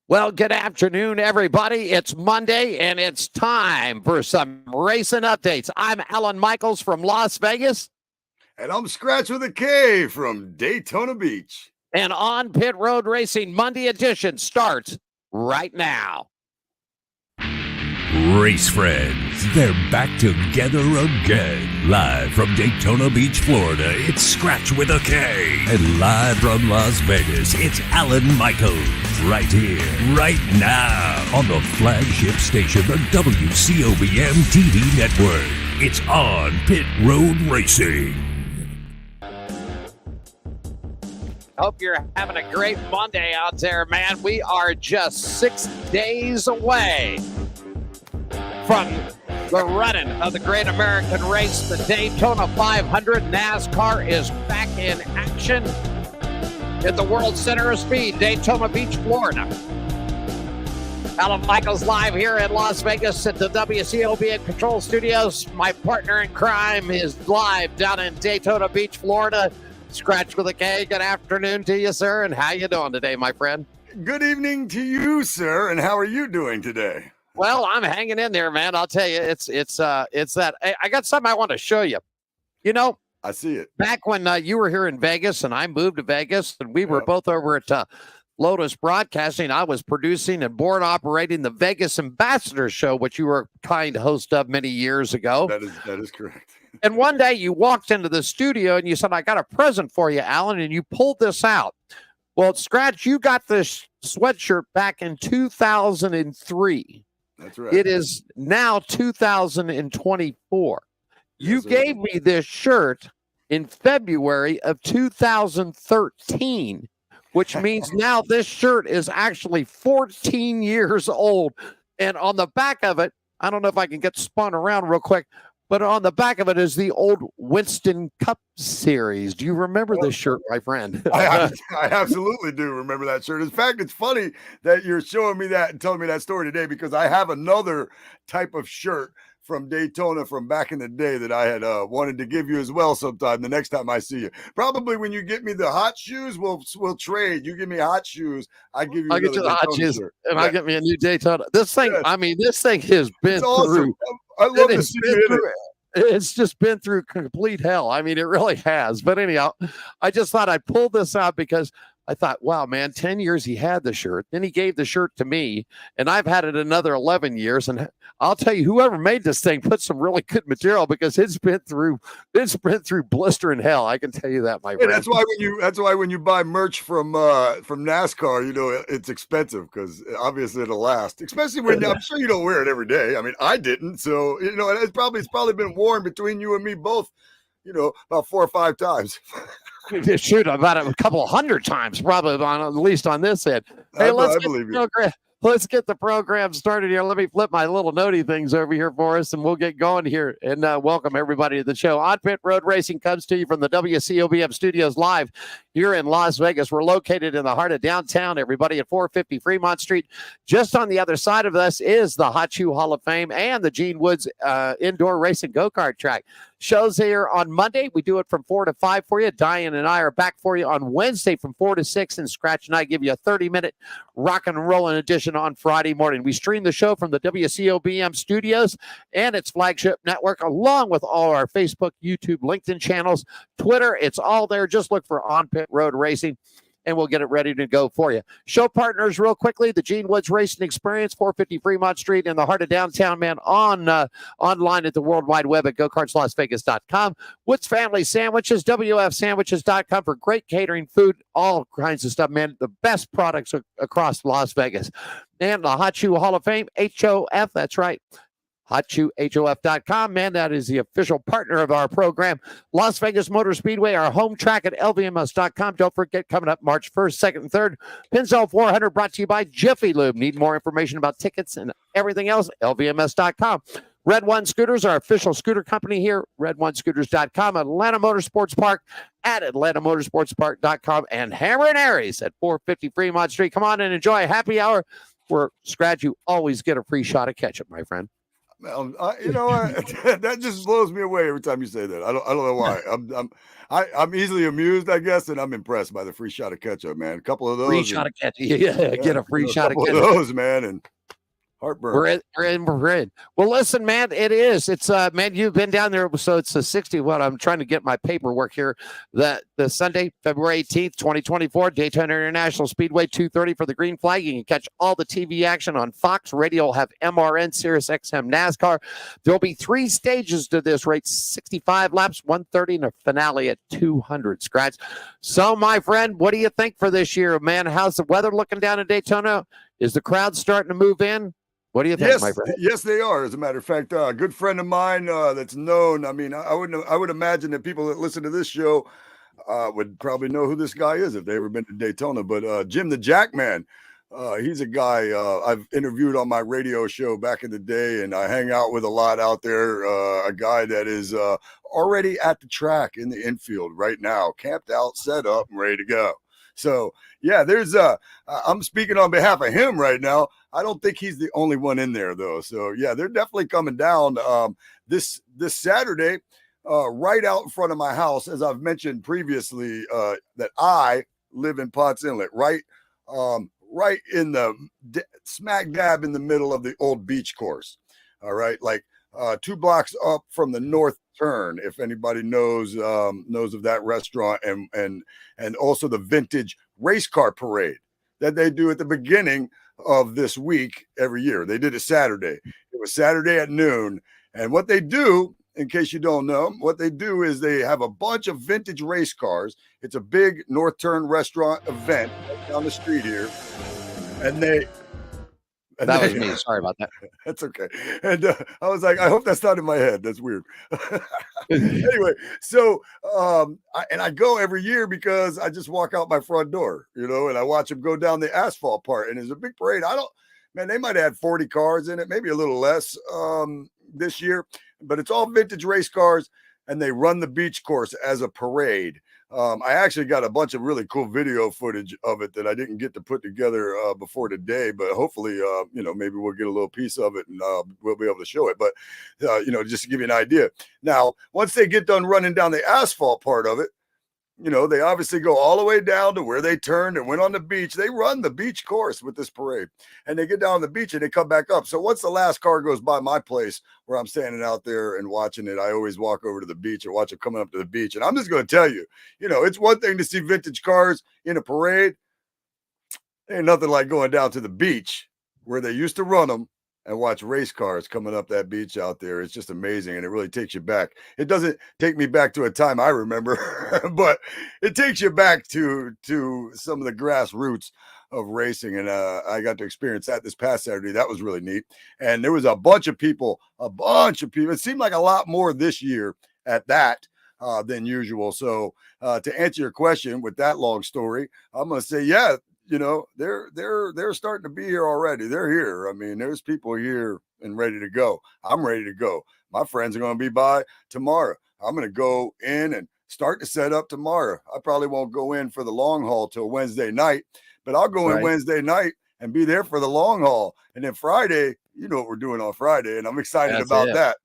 Well, good afternoon, everybody. It's Monday, and it's time for some racing updates. I'm Alan Michaels from Las Vegas. And I'm Skratch with a K from Daytona Beach. And On Pit Road Racing Monday edition starts right now. Race friends, they're back together again. Live from Daytona Beach, Florida, it's Skratch with a K. And live from Las Vegas, it's Alan Michaels. Right here, right now, on the flagship station, the WCOBM TV network. It's On Pit Road Racing. Hope you're having a great Monday out there, man. We are just 6 days away from the running of the Great American Race, the Daytona 500. NASCAR is back in action at the World Center of Speed, Daytona Beach, Florida. Alan Michaels live here in Las Vegas at the WCOBN Control Studios. My partner in crime is live down in Daytona Beach, Florida. Skratch with a K. Good afternoon to you, sir. And how you doing today, my friend? Good evening to you, sir. And how are you doing today? Well, I'm hanging in there, man. I'll tell you, it's that. I got something I want to show you. You know, I see it. Back when you were here in Vegas and I moved to Vegas and we were both over at Lotus Broadcasting, I was producing and board operating the Vegas Ambassador Show, which you were a kind host of many years ago. That is correct. And one day you walked into the studio and you said, I got a present for you, Alan, and you pulled this out. Well, Skratch, you got this sweatshirt back in 2003. That's right. It is now 2024. You gave me this shirt in February of 2013, which means now this shirt is actually 14 years old. And on the back of it, I don't know if I can get spun around real quick, but on the back of it is the old Winston Cup series. Do you remember this shirt, my friend? I absolutely do remember that shirt. In fact, it's funny that you're showing me that and telling me that story today, because I have another type of shirt from Daytona from back in the day that I had wanted to give you as well sometime the next time I see you. Probably when you get me the hot shoes, we'll trade. You give me hot shoes, I'll get you the hot shoes, shirt. And I'll get me a new Daytona. This thing, I mean, this thing has been through. I love to see it. It's just been through complete hell. I mean, it really has. But anyhow, I just thought I'd pull this out because I thought, wow, man, 10 years he had the shirt. Then he gave the shirt to me, and I've had it another 11 years. And I'll tell you, whoever made this thing put some really good material, because it's been through blistering hell. I can tell you that, my friend. That's why when you buy merch from NASCAR, you know it's expensive, because obviously it'll last. Especially when I'm sure you don't wear it every day. I mean, I didn't, so you know it's probably been worn between you and me both, you know, about 4 or 5 times. Shoot, about a couple 100 times, probably at least on this end. Hey, let's get the program started here. Let me flip my little notey things over here for us, and we'll get going here. And welcome everybody to the show. On Pit Road Racing comes to you from the WCOBM studios live here in Las Vegas. We're located in the heart of downtown, everybody, at 450 Fremont Street. Just on the other side of us is the Hot Shoe Hall of Fame and the Gene Woods Indoor Racing Go-Kart Track. Shows here on Monday. We do it from 4 to 5 for you. Diane and I are back for you on Wednesday from 4 to 6, and Skratch and I give you a 30-minute rock and rollin' edition on Friday morning. We stream the show from the WCOBM studios and its flagship network, along with all our Facebook, YouTube, LinkedIn channels, Twitter. It's all there. Just look for On Pit Road Racing, and we'll get it ready to go for you. Show partners real quickly, the Gene Woods Racing Experience, 450 Fremont Street in the heart of downtown, man, online at the World Wide Web at GoKartsLasVegas.com. Woods Family Sandwiches, WFSandwiches.com for great catering, food, all kinds of stuff, man. The best products across Las Vegas. And the Hot Shoe Hall of Fame, HOF, that's right. HotShoeHOF.com, man, that is the official partner of our program. Las Vegas Motor Speedway, our home track at LVMS.com. Don't forget, coming up March 1st, 2nd, and 3rd, Pinzone 400 brought to you by Jiffy Lube. Need more information about tickets and everything else? LVMS.com. Red One Scooters, our official scooter company here, RedOneScooters.com. Atlanta Motorsports Park at AtlantaMotorsportsPark.com. And Hammer and Aries at 450 Fremont Street. Come on and enjoy a happy hour where, Skratch, you always get a free shot of ketchup, my friend. You know, that just blows me away every time you say that. I don't know why. I'm easily amused, I guess, and I'm impressed by the free shot of ketchup, man. A couple of those, free shot of ketchup. Yeah, get a free shot of ketchup. Of those, man, and heartburn. We're in. Well, listen, man, it's man, you've been down there, so it's a 60. What I'm trying to get my paperwork here. The Sunday, February 18th, 2024, Daytona International Speedway, 2:30 for the green flag. You can catch all the TV action on Fox Radio. Will have MRN, Sirius XM, NASCAR. There'll be 3 stages to this race: 65 laps, 130, and a finale at 200. Skratch. So, my friend, what do you think for this year, man? How's the weather looking down in Daytona? Is the crowd starting to move in? What do you think, my friend? Yes, they are. As a matter of fact, a good friend of mine that's known. I mean, I would imagine that people that listen to this show would probably know who this guy is if they ever been to Daytona. But Jim the Jackman, he's a guy I've interviewed on my radio show back in the day, and I hang out with a lot out there. A guy that is already at the track in the infield right now, camped out, set up, and ready to go. So, yeah, I'm speaking on behalf of him right now. I don't think he's the only one in there, though. So, yeah, they're definitely coming down this Saturday right out in front of my house. As I've mentioned previously, that I live in Potts Inlet, right in the smack dab in the middle of the old beach course. All right, like 2 blocks up from the north turn, if anybody knows of that restaurant, and also the vintage race car parade that they do at the beginning of this week every year. They did it Saturday. It was Saturday at noon. And what they do, in case you don't know, what they do is they have a bunch of vintage race cars. It's a big North Turn restaurant event right down the street here. And that was me. Sorry about that. That's okay. And I was like, I hope that's not in my head. That's weird. Anyway, so I go every year because I just walk out my front door, and I watch them go down the asphalt part. And it's a big parade. They might have had 40 cars in it, maybe a little less this year, but it's all vintage race cars, and they run the beach course as a parade. I actually got a bunch of really cool video footage of it that I didn't get to put together before today, but hopefully, maybe we'll get a little piece of it and we'll be able to show it. But, just to give you an idea. Now, once they get done running down the asphalt part of it, they obviously go all the way down to where they turned and went on the beach. They run the beach course with this parade, and they get down on the beach and they come back up. So once the last car goes by my place where I'm standing out there and watching it, I always walk over to the beach or watch it coming up to the beach. And I'm just going to tell you, it's one thing to see vintage cars in a parade. Ain't nothing like going down to the beach where they used to run them and watch race cars coming up that beach out there. It's just amazing, and it really takes you back. It doesn't take me back to a time I remember, but it takes you back to some of the grassroots of racing, and I got to experience that this past Saturday. That was really neat, and there was a bunch of people. It seemed like a lot more this year at that than usual. So to answer your question with that long story, I'm going to say, yeah, they're starting to be here already. They're here. I mean, there's people here and ready to go. I'm ready to go. My friends are going to be by tomorrow. I'm going to go in and start to set up tomorrow. I probably won't go in for the long haul till Wednesday night, but I'll go in Wednesday night and be there for the long haul. And then Friday, you know what we're doing on Friday, and I'm excited about that.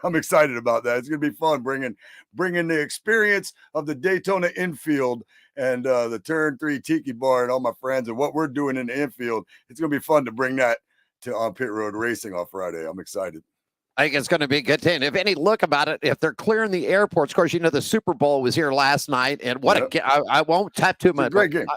I'm excited about that. It's going to be fun bringing the experience of the Daytona infield and the Turn 3 Tiki Bar and all my friends and what we're doing in the infield. It's going to be fun to bring that to on Pit Road Racing on Friday. I'm excited. I think it's going to be a good day. And if any look about it, if they're clearing the airports, of course, the Super Bowl was here last night. And I won't tap too much. Great game.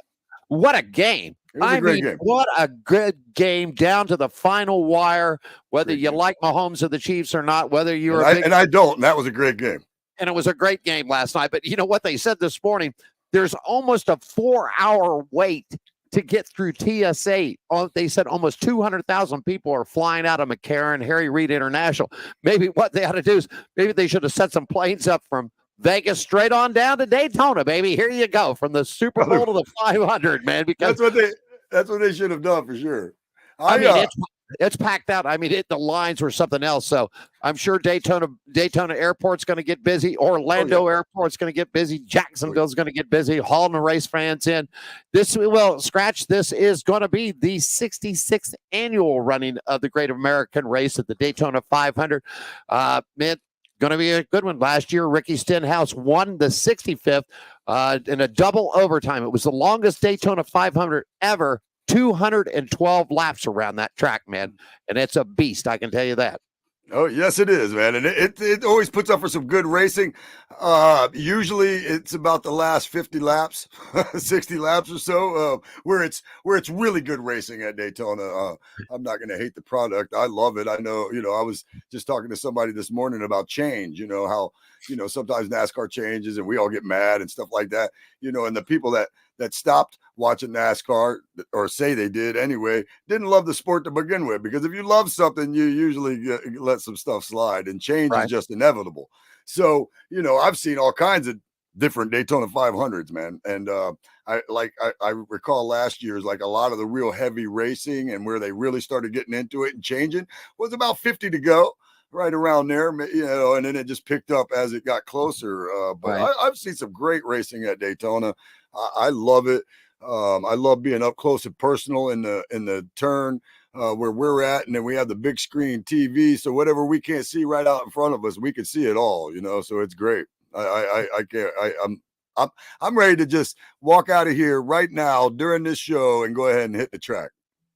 What a game. Game. What a good game down to the final wire, whether you like Mahomes or the Chiefs or not, whether you're I don't. And that was a great game. And it was a great game last night. But you know what they said this morning? There's almost a 4-hour wait to get through TSA. They said almost 200,000 people are flying out of McCarran, Harry Reid International. Maybe what they ought to do is maybe they should have set some planes up from Vegas straight on down to Daytona, baby. Here you go, from the Super Bowl to the 500, man. Because that's what they should have done for sure. it's packed out. I mean, the lines were something else. So I'm sure Daytona Airport's going to get busy. Orlando Airport's going to get busy. Jacksonville's going to get busy. Hauling the race fans in. Skratch, this is going to be the 66th annual running of the Great American Race at the Daytona 500. Man, going to be a good one. Last year, Ricky Stenhouse won the 65th in a double overtime. It was the longest Daytona 500 ever. 212 laps around that track, man. And it's a beast, I can tell you that. Oh, yes, it is, man. And it always puts up for some good racing. Usually it's about the last 50 laps, 60 laps or so, where it's really good racing at Daytona. I'm not going to hate the product. I love it. I know, I was just talking to somebody this morning about change, how, sometimes NASCAR changes and we all get mad and stuff like that, and the people that stopped watching NASCAR, or say they did anyway, didn't love the sport to begin with, because if you love something, you usually let some stuff slide, and change is just inevitable. So, I've seen all kinds of different Daytona 500s, man. And I recall last year's, like, a lot of the real heavy racing and where they really started getting into it and changing was about 50 to go. Right around there, and then it just picked up as it got closer. But I've seen some great racing at Daytona. I love it. I love being up close and personal in the turn where we're at, and then we have the big screen TV, so whatever we can't see right out in front of us, we can see it all. So it's great. I can't. I'm ready to just walk out of here right now during this show and go ahead and hit the track.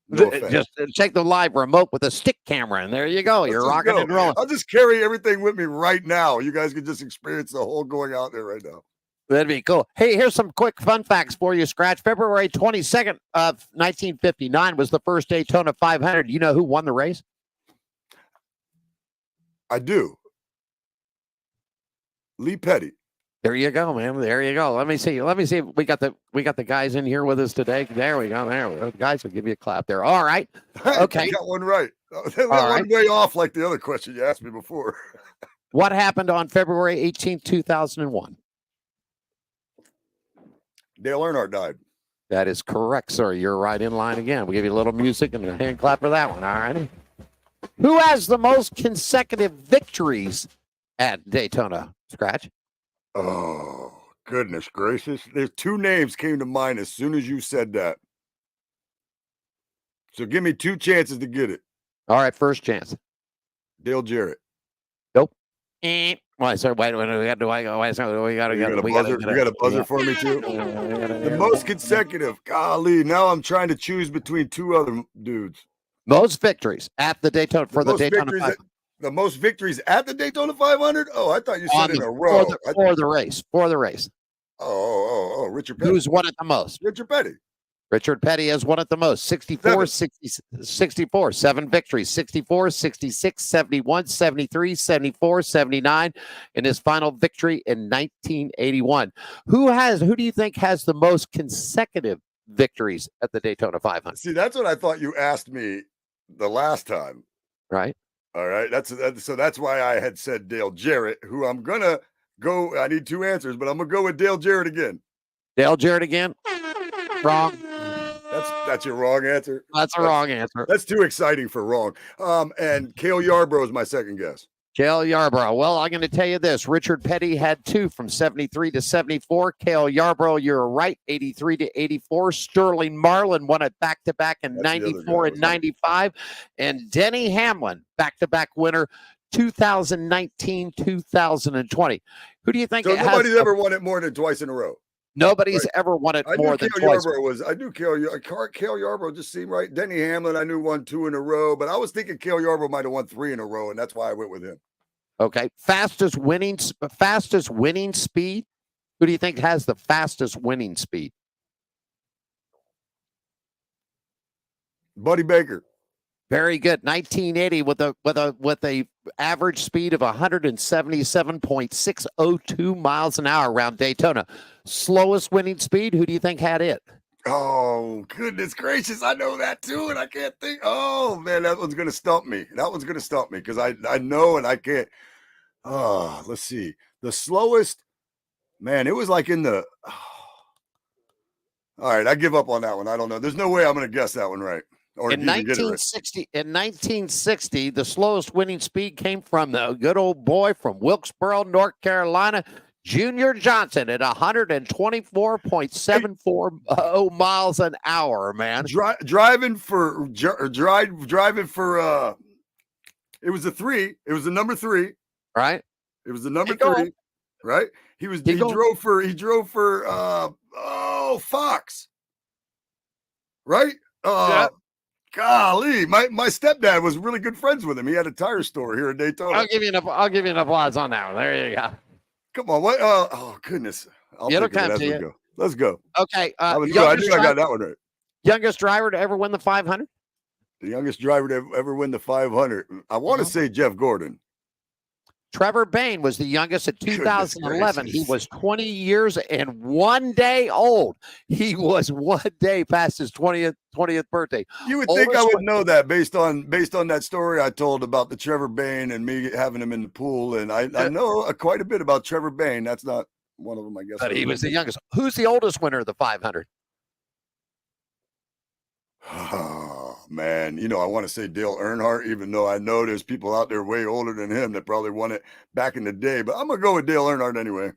No just take the live remote with a stick camera, and there you go. You're rocking and rolling. I'll just carry everything with me right now. You guys can just experience the whole going out there right now. That'd be cool. Hey, here's some quick fun facts for you, Skratch. February 22nd of 1959 was the first Daytona 500. You know who won the race? I do. Lee Petty. There you go, man. There you go. Let me see. We got the guys in here with us today. There we go. There we go. Guys, will give you a clap there. All right. Okay. I got one right. That one way off, like the other question you asked me before. What happened on February 18th, 2001? Dale Earnhardt died. That is correct, sir. You're right in line again. We'll give you a little music and a hand clap for that one. All right. Who has the most consecutive victories at Daytona, Skratch? Oh, goodness gracious. There's two names came to mind as soon as you said that. So give me two chances to get it. All right, first chance. Dale Jarrett. Nope. Wait, sorry, wait, we got to go. We got a buzzer for me too. The most consecutive. Golly, now I'm trying to choose between two other dudes. Most victories at the Daytona for the Daytona 500. The most victories at the Daytona 500? Oh, I thought you said in a row. For the race. Oh, Richard Petty. Who's won it the most? Richard Petty. Richard Petty has won it the most. 64, 7 victories. 64, 66, 71, 73, 74, 79 in his final victory in 1981. Who do you think has the most consecutive victories at the Daytona 500? See, that's what I thought you asked me the last time. Right. All right. That's why I had said Dale Jarrett, who I'm going to go. I need two answers, but I'm going to go with Dale Jarrett again. Dale Jarrett again? Wrong. That's your wrong answer. That's a wrong answer. That's too exciting for wrong. And Cale Yarborough is my second guess. Cale Yarborough. Well, I'm going to tell you this. Richard Petty had 2 from 73 to 74. Cale Yarborough, you're right, 83 to 84. Sterling Marlin won it back-to-back in 94 and 95. And Denny Hamlin, back-to-back winner, 2019, 2020. Who do you think? So nobody's ever won it more than twice in a row. Nobody's ever won it more than twice. I knew Cale Yarborough just seemed right. Denny Hamlin, I knew won 2 in a row, but I was thinking Cale Yarborough might have won 3 in a row, and that's why I went with him. Okay. Fastest winning speed. Who do you think has the fastest winning speed? Buddy Baker. Very good. 1980 with a average speed of 177.602 miles an hour around Daytona. Slowest winning speed. Who do you think had it? Oh, goodness gracious. I know that too, and I can't think. Oh, man, that one's going to stump me. Because I know and I can't. Oh, let's see. The slowest, man, it was like in the. Oh. All right, I give up on that one. I don't know. There's no way I'm going to guess that one right. Or in 1960, the slowest winning speed came from the good old boy from Wilkesboro, North Carolina, Junior Johnson, at 124.740 miles an hour, man. Driving for it was a 3. It was the number 3. Right. It was the number 3. Right. He drove for Fox. Right. Yeah. Golly, my stepdad was really good friends with him. He had a tire store here in Daytona. I'll give you an applause on that one. There you go. Come on, what? Oh goodness, It'll come to you. Go. Let's go. Okay, I think I got that one right. Youngest driver to ever win the 500. The youngest driver to ever win the 500. I want to say Jeff Gordon. Trevor Bayne was the youngest at 2011. He was 20 years and 1 day old. He was 1 day past his 20th birthday. You would think I would know that based on that story I told about the Trevor Bayne and me having him in the pool. And I know quite a bit about Trevor Bayne. That's not one of them, I guess. But he was the youngest. Who's the oldest winner of the 500? Oh, man. I want to say Dale Earnhardt, even though I know there's people out there way older than him that probably won it back in the day. But I'm going to go with Dale Earnhardt anyway.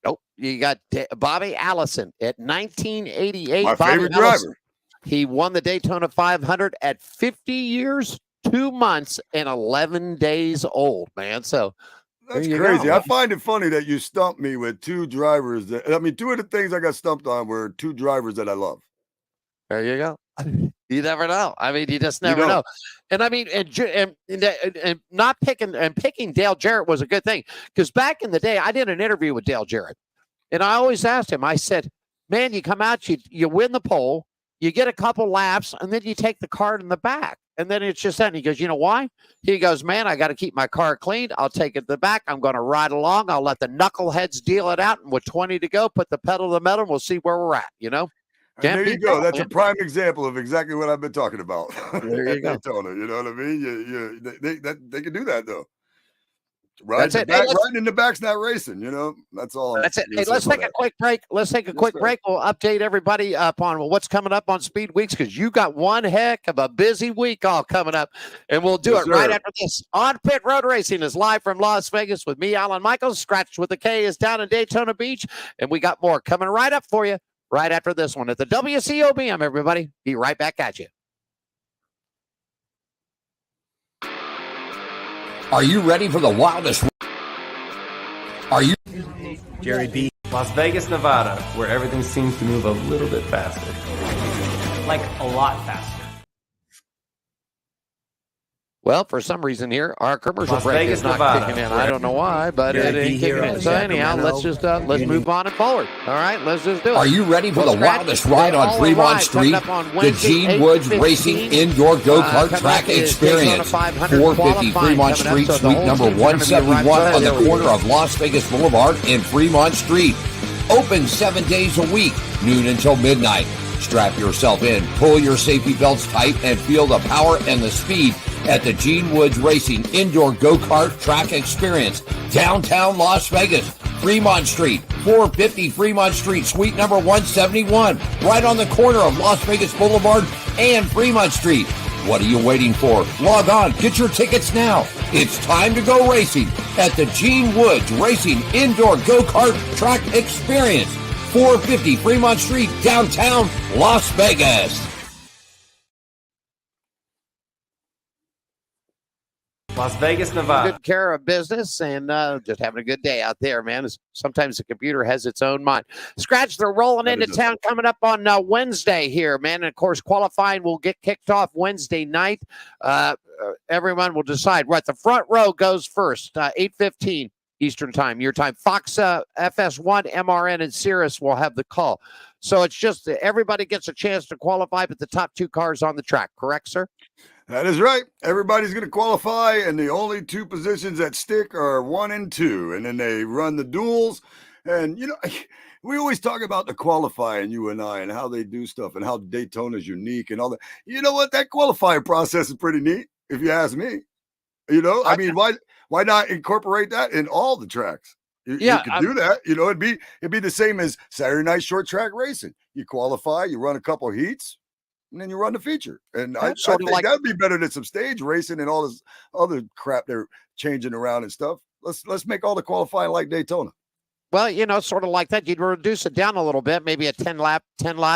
Nope. You got Bobby Allison at 1988. My favorite driver. He won the Daytona 500 at 50 years, 2 months, and 11 days old, man. So that's crazy. I find it funny that you stumped me with 2 drivers. Two of the things I got stumped on were 2 drivers that I love. There you go. You never know. I mean, you just never know. And I mean, and not picking Dale Jarrett was a good thing, because back in the day, I did an interview with Dale Jarrett, and I always asked him. I said, "Man, you come out, you win the pole, you get a couple laps, and then you take the card in the back, and then it's just that." And he goes, "You know why?" He goes, "Man, I got to keep my car clean. I'll take it to the back. I'm going to ride along. I'll let the knuckleheads deal it out, and with 20 to go, put the pedal to the metal, and we'll see where we're at." There you go. That's a prime example of exactly what I've been talking about. There you go. Daytona, you know what I mean? They can do that though. Riding in the back's not racing. That's all. That's it. Hey, let's take a quick break. We'll update everybody upon what's coming up on Speed Weeks, because you got one heck of a busy week all coming up, and we'll do it right after this. On Pit Road Racing is live from Las Vegas with me, Alan Michaels. Skratch with the K is down in Daytona Beach, and we got more coming right up for you. Right after this one at the WCOBM, everybody. Be right back at you. Are you ready for the wildest? Are you? Jerry B. Las Vegas, Nevada, where everything seems to move a little bit faster. Like a lot faster. Well, for some reason here, our commercial Las break Vegas, is not Nevada. kicking in. I don't know why, but it ain't kicking in. So anyhow, let's move on and forward. All right, let's just do it. Are you ready for the wildest ride on Fremont Street? The Gene Woods Racing Indoor Go-Kart Track Experience. 450 Fremont Street, suite number 171 on the corner of Las Vegas Boulevard and Fremont Street. Open 7 days a week, noon until midnight. Strap yourself in, pull your safety belts tight, and feel the power and the speed at the Gene Woods Racing Indoor Go-Kart Track Experience, downtown Las Vegas, Fremont Street, 450 Fremont Street, suite number 171, right on the corner of Las Vegas Boulevard and Fremont Street. What are you waiting for? Log on, get your tickets now. It's time to go racing at the Gene Woods Racing Indoor Go-Kart Track Experience, 450 Fremont Street, downtown Las Vegas. Las Vegas, Nevada. Good care of business and just having a good day out there, man. Sometimes the computer has its own mind. Skratch, they're rolling into town coming up on Wednesday here, man. And of course, qualifying will get kicked off Wednesday night. Everyone will decide. Right, the front row goes first, 8:15 Eastern time, your time. Fox, FS1, MRN, and Sirius will have the call. So it's just everybody gets a chance to qualify, but the top 2 cars on the track. Correct, sir? That is right. Everybody's going to qualify, and the only 2 positions that stick are 1 and 2, and then they run the duels. And, we always talk about the qualifying, you and I, and how they do stuff and how Daytona is unique and all that. You know what? That qualifying process is pretty neat, if you ask me. I mean, why not incorporate that in all the tracks? You could do that. It'd be the same as Saturday night short track racing. You qualify, you run a couple heats, and then you run the feature. And I Sort of think like that'd be better than some stage racing and all this other crap they're changing around and stuff. Let's make all the qualifying like Daytona. Well, sort of like that. You'd reduce it down a little bit, maybe a 10 lap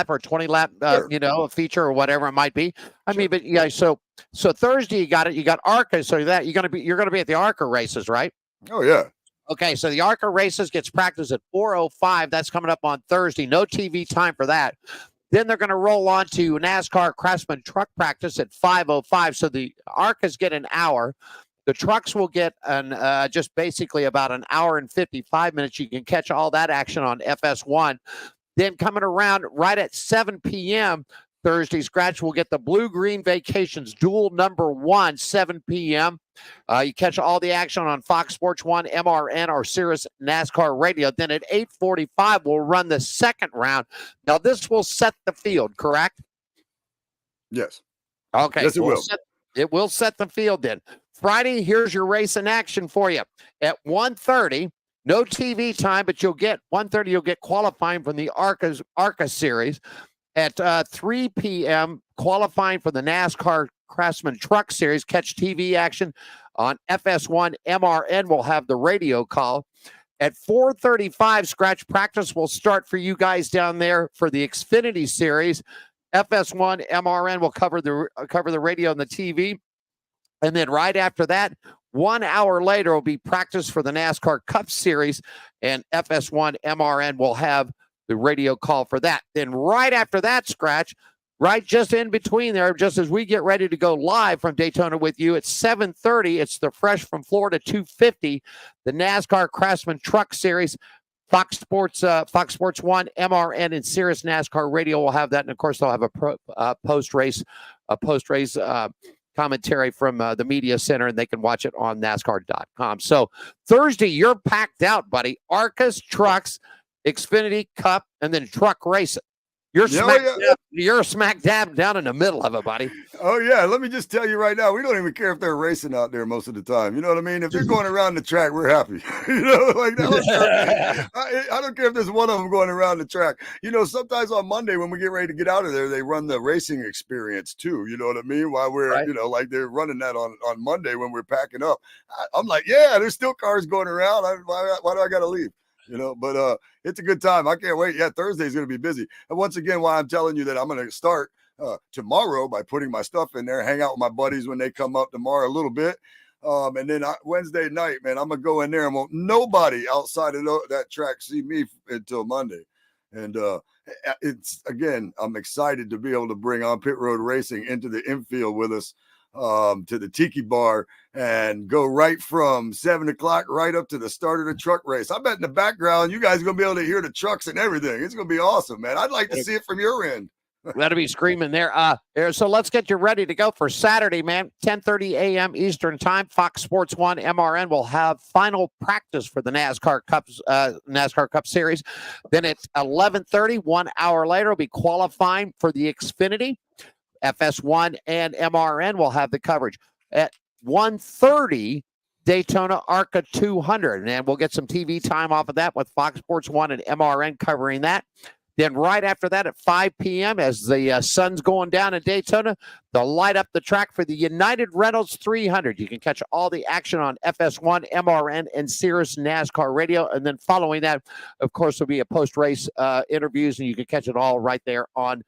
or 20 lap, Sure. a feature or whatever it might be. I Sure. mean, but yeah, so Thursday you got it. You got ARCA, so that you're gonna be at the ARCA races, right? Oh yeah. Okay, so the ARCA races gets practice at 4:05. That's coming up on Thursday. No TV time for that. Then they're going to roll on to NASCAR Craftsman truck practice at 5:05. So the ARCAs get an hour. The trucks will get just basically about an hour and 55 minutes. You can catch all that action on FS1. Then coming around right at 7 p.m. Thursday, Skratch will get the Blue Green Vacations dual number 1, 7 p.m. You catch all the action on Fox Sports 1, MRN, or Sirius NASCAR Radio. Then at 8:45, we'll run the second round. Now, this will set the field, correct? Yes. Okay. Yes, it will. It will set the field then. Friday, here's your race in action for you. At 1:30, no TV time, but you'll get 1:30, you'll get qualifying from the ARCA series. At 3 p.m., qualifying for the NASCAR Craftsman Truck Series. Catch TV action on FS1. MRN will have the radio call. At 4:35, Skratch practice will start for you guys down there for the Xfinity Series. FS1, MRN will cover the radio and the TV. And then right after that, 1 hour later will be practice for the NASCAR Cup Series, and FS1 MRN will have the radio call for that. Then right after that, Skratch, right just in between there, just as we get ready to go live from Daytona with you at 7:30, it's the Fresh from Florida 250, the NASCAR Craftsman Truck Series. Fox Sports 1, MRN, and Sirius NASCAR Radio will have that, and of course they'll have a post-race commentary from the media center, and they can watch it on NASCAR.com. So Thursday, you're packed out, buddy. ARCAs, trucks, Xfinity, Cup, and then truck racing. You're smack dab down in the middle of it, buddy. Oh, yeah. Let me just tell you right now, we don't even care if they're racing out there most of the time. You know what I mean? If they're going around the track, we're happy. Like that. I don't care if there's one of them going around the track. Sometimes on Monday when we get ready to get out of there, they run the racing experience too. You know what I mean? While we're, right. Like they're running that on Monday when we're packing up. I'm like, yeah, there's still cars going around. Why do I got to leave? But it's a good time. I can't wait. Yeah, Thursday's going to be busy. And once again, why I'm telling you that I'm going to start tomorrow by putting my stuff in there, hang out with my buddies when they come up tomorrow a little bit. And then Wednesday night, man, I'm going to go in there and won't nobody outside of that track see me until Monday. And I'm excited to be able to bring on Pit Road Racing into the infield with us to the Tiki Bar and go right from 7 o'clock right up to the start of the truck race. I bet in the background, you guys are going to be able to hear the trucks and everything. It's going to be awesome, man. I'd like to see it from your end. That'll be screaming there. So let's get you ready to go for Saturday, man. 10:30 a.m. Eastern Time. Fox Sports 1 MRN will have final practice for the NASCAR Cup Series. Then at 11:30, 1 hour later, will be qualifying for the Xfinity. FS1 and MRN will have the coverage. At 1:30, Daytona ARCA 200, and we'll get some TV time off of that with Fox Sports 1 and MRN covering that. Then right after that at 5 p.m., as the sun's going down in Daytona, they'll light up the track for the United Reynolds 300. You can catch all the action on FS1, MRN, and Sirius NASCAR Radio. And then following that, of course, will be a post-race interviews, and you can catch it all right there on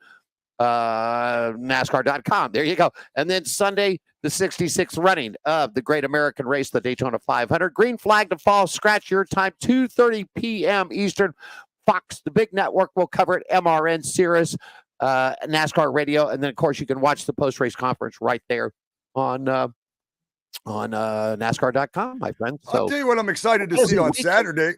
NASCAR.com. There you go. And then Sunday, the 66th running of the Great American Race, the Daytona 500. Green flag to fall. Skratch your time, 2:30 p.m. Eastern. Fox, the big network, will cover it. MRN, Sirius, NASCAR Radio, and then of course you can watch the post-race conference right there on NASCAR.com, my friend. So I'll tell you what I'm excited to see on Saturday.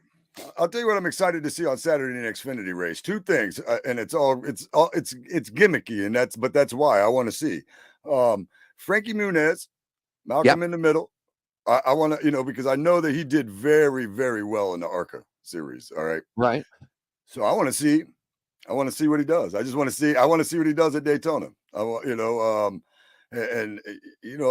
I'll tell you what I'm excited to see on Saturday in the Xfinity race. Two things, and it's gimmicky, and that's why I want to see Frankie Muniz, Malcolm in the middle. I want to, because I know that he did very, very well in the ARCA series. All right, right. So I want to see what he does. I want to see what he does at Daytona.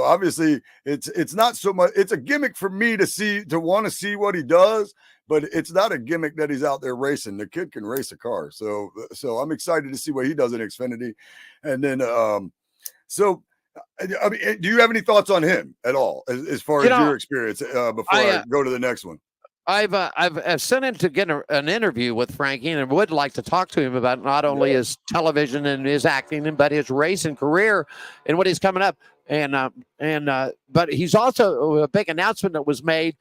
Obviously it's not so much. It's a gimmick for me to want to see what he does but it's not a gimmick that he's out there racing. The kid can race a car. So I'm excited to see what he does in Xfinity. And then, I mean, do you have any thoughts on him at all as far as your experience before I go to the next one? I've sent in to get an interview with Frankie and would like to talk to him about not only his television and his acting, but his racing career and what he's coming up. But he's also a big announcement that was made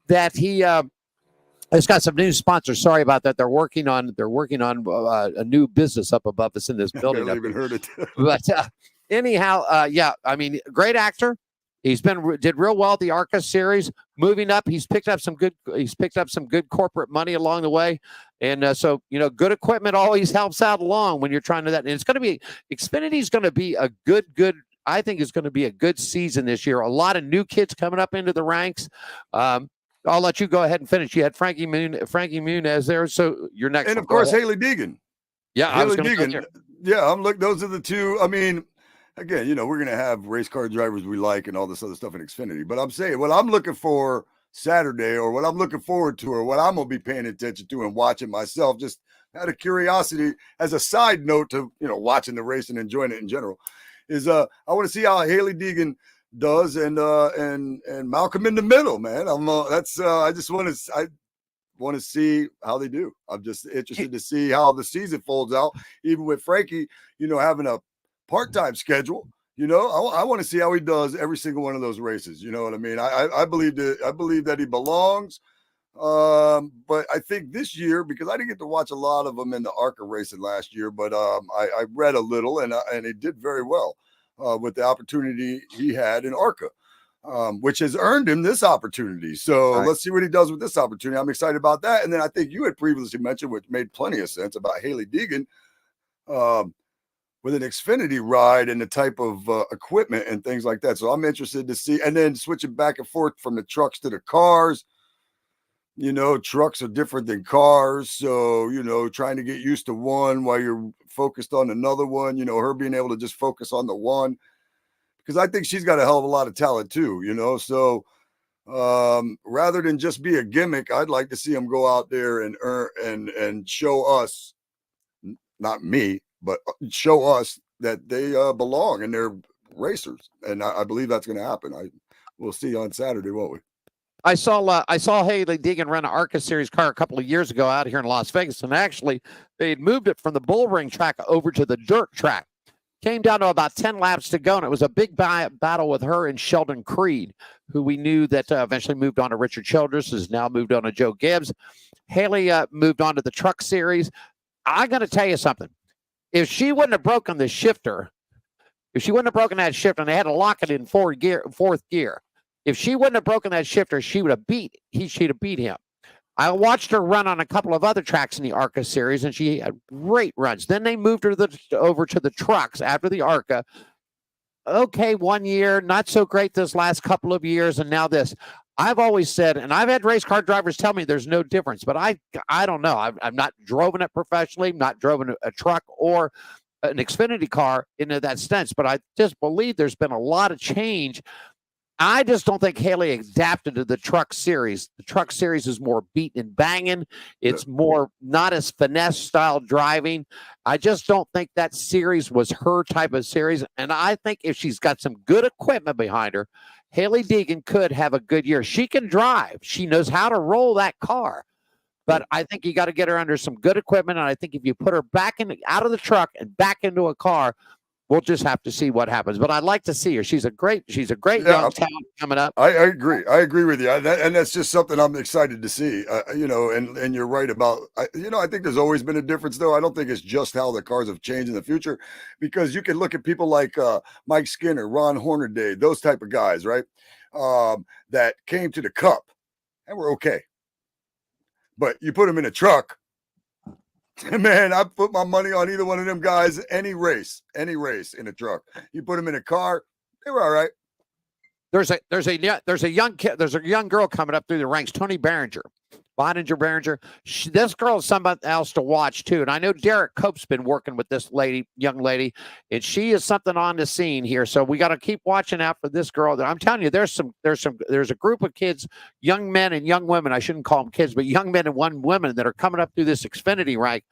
that he has got some new sponsors. Sorry about that. They're working on a new business up above us in this building. I even heard it. But anyhow, I mean, great actor. Did real well at the ARCA series. Moving up, he's picked up some good corporate money along the way, and so good equipment always helps out along when you're trying to that. And it's going to be Xfinity's going to be a good. I think it's going to be a good season this year. A lot of new kids coming up into the ranks. I'll let you go ahead and finish. You had Frankie Muniz there, so you're next. And of course, Hailie Deegan. Yeah, Hailie Deegan. Yeah, I'm look. Those are the two. I mean. Again, we're going to have race car drivers we like and all this other stuff in Xfinity. But I'm saying what I'm looking for Saturday, or what I'm looking forward to, or what I'm going to be paying attention to and watching myself, just out of curiosity, as a side note to, watching the race and enjoying it in general, is I want to see how Hailie Deegan does and Malcolm in the Middle, man. I want to see how they do. I'm just interested to see how the season folds out, even with Frankie, having a part-time schedule. I want to see how he does every single one of those races. You know what I mean? I believe that he belongs. But I think this year, because I didn't get to watch a lot of them in the ARCA racing last year, but I read a little, and he did very well with the opportunity he had in ARCA, which has earned him this opportunity. So Let's see what he does with this opportunity. I'm excited about that. And then I think you had previously mentioned, which made plenty of sense, about Hailie Deegan with an Xfinity ride and the type of equipment and things like that. So I'm interested to see, and then switching back and forth from the trucks to the cars. Trucks are different than cars. So, trying to get used to one while you're focused on another one, her being able to just focus on the one, because I think she's got a hell of a lot of talent too, So rather than just be a gimmick, I'd like to see them go out there and earn and show us, not me, but show us that they belong and they're racers. And I believe that's going to happen. We'll see on Saturday, won't we? I saw Hailie Deegan run an ARCA series car a couple of years ago out here in Las Vegas. And actually, they'd moved it from the bullring track over to the dirt track. Came down to about 10 laps to go. And it was a big battle with her and Sheldon Creed, who we knew that eventually moved on to Richard Childress, has now moved on to Joe Gibbs. Hailie moved on to the truck series. I'm going to tell you something. If she wouldn't have broken the shifter, and they had to lock it in fourth gear, if she wouldn't have broken that shifter, she'd have beat him. I watched her run on a couple of other tracks in the ARCA series, and she had great runs. Then they moved her over to the trucks after the ARCA. Okay, 1 year, not so great this last couple of years, and now this. I've always said, and I've had race car drivers tell me there's no difference, but I don't know. I've not driven it professionally, not driven a truck or an Xfinity car into that sense, but I just believe there's been a lot of change. I just don't think Hailie adapted to the truck series. The truck series is more beating and banging. It's more not as finesse style driving. I just don't think that series was her type of series. And I think if she's got some good equipment behind her, Hailie Deegan could have a good year. She can drive. She knows how to roll that car. But I think you got to get her under some good equipment. And I think if you put her back out of the truck and back into a car, we'll just have to see what happens. But I'd like to see her. She's a great young talent coming up. I agree with you. And that's just something I'm excited to see. And you're right about, I think there's always been a difference, though. I don't think it's just how the cars have changed in the future, because you can look at people like Mike Skinner, Ron Hornaday, those type of guys, right? That came to the Cup and were okay. But you put them in a truck, man, I put my money on either one of them guys, any race in a truck. You put them in a car, they were all right. There's a young girl coming up through the ranks, Tony Barringer. Boninger Behringer. This girl is somebody else to watch too. And I know Derek Cope's been working with this young lady, and she is something on the scene here. So we got to keep watching out for this girl. I'm telling you, there's a group of kids, young men and young women. I shouldn't call them kids, but young men and women that are coming up through this Xfinity rank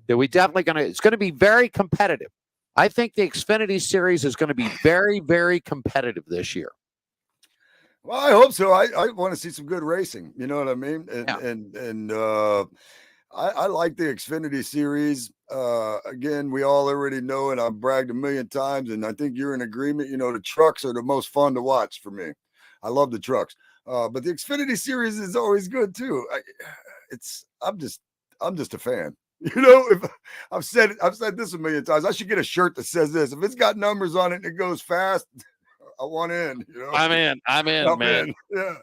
that we definitely it's going to be very competitive. I think the Xfinity series is going to be very, very competitive this year. Well, I hope so. I want to see some good racing. You know what I mean? I like the Xfinity series. Again, we all already know, and I've bragged a million times, and I think you're in agreement. You know, the trucks are the most fun to watch for me. I love the trucks. But the Xfinity series is always good too. I'm just a fan. You know, if I've said this a million times, I should get a shirt that says this. If it's got numbers on it and it goes fast, I want in, you know. I'm in, man. Yeah.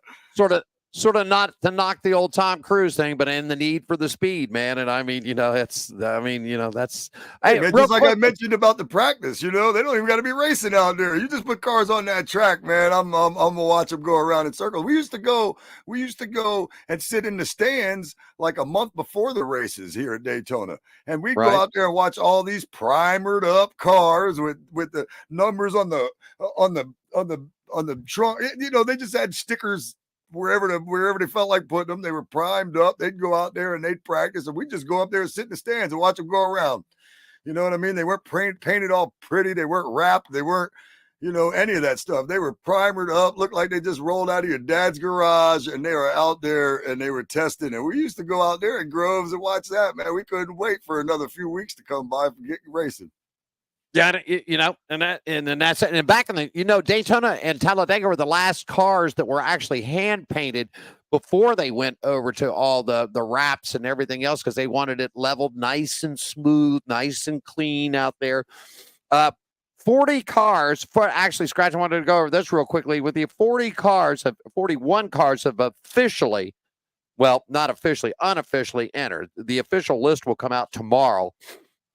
Sort of not to knock the old Tom Cruise thing, but in the need for the speed, man. And I mean, that's. Hey, man, just like I mentioned about the practice, you know, they don't even got to be racing out there. You just put cars on that track, man. I'm gonna watch them go around in circles. We used to go and sit in the stands like a month before the races here at Daytona, and we'd go out there and watch all these primered up cars with the numbers on the trunk. You know, they just had stickers wherever they felt like putting them. They were primed up. They'd go out there and they'd practice, and we'd just go up there and sit in the stands and watch them go around. You know what I mean? They weren't painted all pretty. They weren't wrapped. They weren't, any of that stuff. They were primered up, looked like they just rolled out of your dad's garage, and they were out there and they were testing. And we used to go out there in Groves and watch that, man. We couldn't wait for another few weeks to come by for getting racing. Yeah, and that's it. And back in the, Daytona and Talladega were the last cars that were actually hand painted before they went over to all the wraps and everything else, because they wanted it leveled nice and smooth, nice and clean out there. 40 cars actually, Skratch, I wanted to go over this real quickly. With the 41 cars have officially, well, not officially, unofficially entered. The official list will come out tomorrow.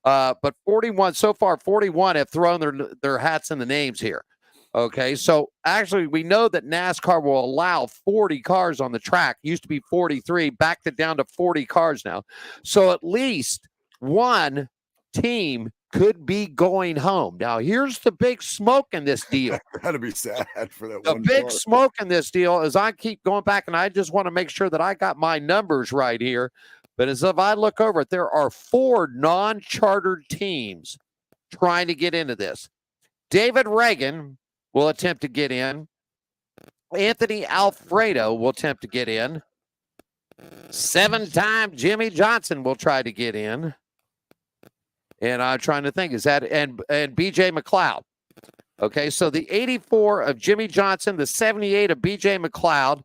But 41 have thrown their hats in the names here. Okay, so actually we know that NASCAR will allow 40 cars on the track. Used to be 43, backed it down to 40 cars now. So at least one team could be going home. Now, here's the big smoke in this deal. That'd be sad for that the one. The big smoke in this deal is I keep going back, and I just want to make sure that I got my numbers right here. But as if I look over it, there are 4 non-chartered teams trying to get into this. David Reagan will attempt to get in. Anthony Alfredo will attempt to get in. 7-time Jimmy Johnson will try to get in. And I'm trying to think, is that and BJ McLeod. Okay, so the 84 of Jimmy Johnson, the 78 of BJ McLeod,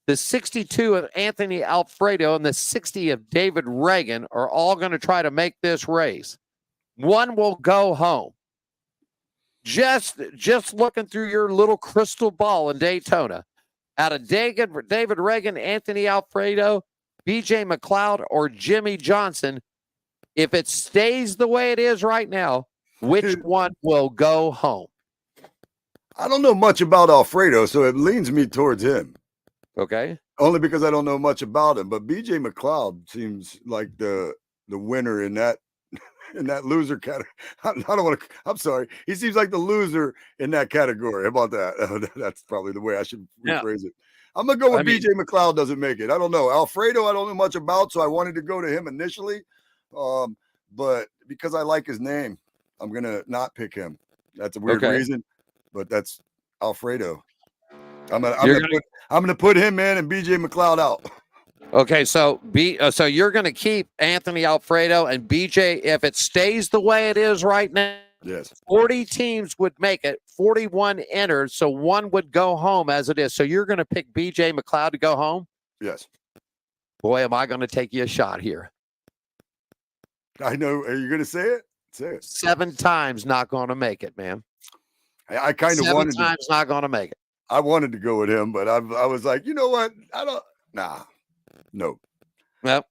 the 62 of Anthony Alfredo, and the 60 of David Reagan are all going to try to make this race. One will go home. Just looking through your little crystal ball in Daytona, out of David Reagan, Anthony Alfredo, BJ McLeod, or Jimmy Johnson, if it stays the way it is right now, which one will go home? I don't know much about Alfredo, so it leans me towards him. Okay. Only because I don't know much about him, but BJ McLeod seems like the winner in that loser category. I'm sorry. He seems like the loser in that category. How about that? That's probably the way I should rephrase it. I'm going to go with BJ McLeod doesn't make it. I don't know. Alfredo, I don't know much about, so I wanted to go to him initially. But because I like his name, I'm going to not pick him. That's a weird reason, but that's Alfredo. I'm gonna put him in and BJ McLeod out. Okay, so so you're gonna keep Anthony Alfredo and BJ if it stays the way it is right now. Yes. 40 teams would make it, 41 entered, so one would go home as it is. So you're gonna pick BJ McLeod to go home? Yes. Boy, am I gonna take you a shot here. I know. Are you gonna say it? Say it. 7 times not gonna make it, man. I kind of wanted 7 times not gonna make it. I wanted to go with him, but I was like, you know what? No. Well,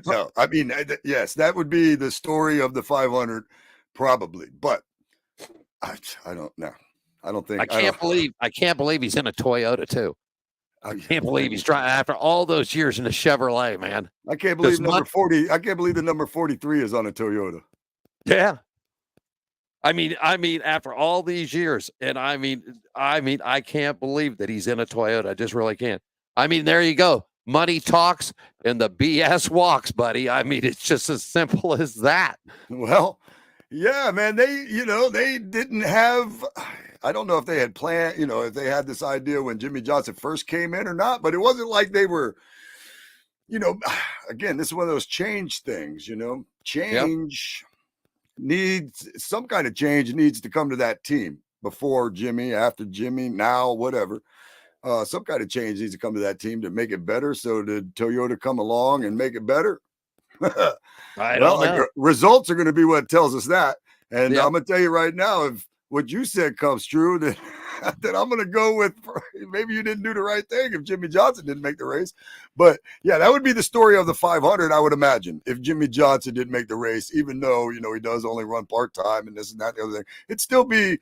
no. I mean, yes, that would be the story of the 500, probably. But I don't know. I don't think. I can't believe he's in a Toyota too. I can't believe he's trying after all those years in the Chevrolet, man. I can't believe number 40. I can't believe the number 43 is on a Toyota. Yeah. I mean, after all these years, and I mean, I can't believe that he's in a Toyota. I just really can't. I mean, there you go. Money talks and the BS walks, buddy. I mean, it's just as simple as that. Well, yeah, man. They didn't have. I don't know if they had planned, if they had this idea when Jimmy Johnson first came in or not, but it wasn't like they were, again, this is one of those change things, change needs some kind of change needs to come to that team before Jimmy, after Jimmy, now, whatever. Some kind of change needs to come to that team to make it better. So did Toyota come along and make it better? I don't know. Results are going to be what tells us that. And I'm going to tell you right now, if what you said comes true, then I'm going to go with maybe you didn't do the right thing if Jimmy Johnson didn't make the race. But yeah, that would be the story of the 500, I would imagine, if Jimmy Johnson didn't make the race, even though, he does only run part-time and this and that, the other thing. It'd still be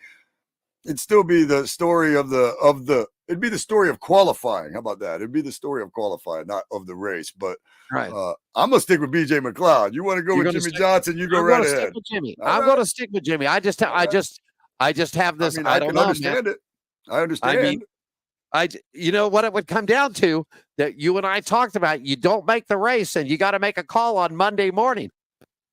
the story it'd be the story of qualifying. How about that? It'd be the story of qualifying, not of the race. But right. I'm gonna stick with BJ McLeod. You want to go with Jimmy Johnson? You go right ahead. I'm going to stick with Jimmy. I just have this. I don't know, understand it. I understand. You know what it would come down to that you and I talked about. You don't make the race, and you got to make a call on Monday morning.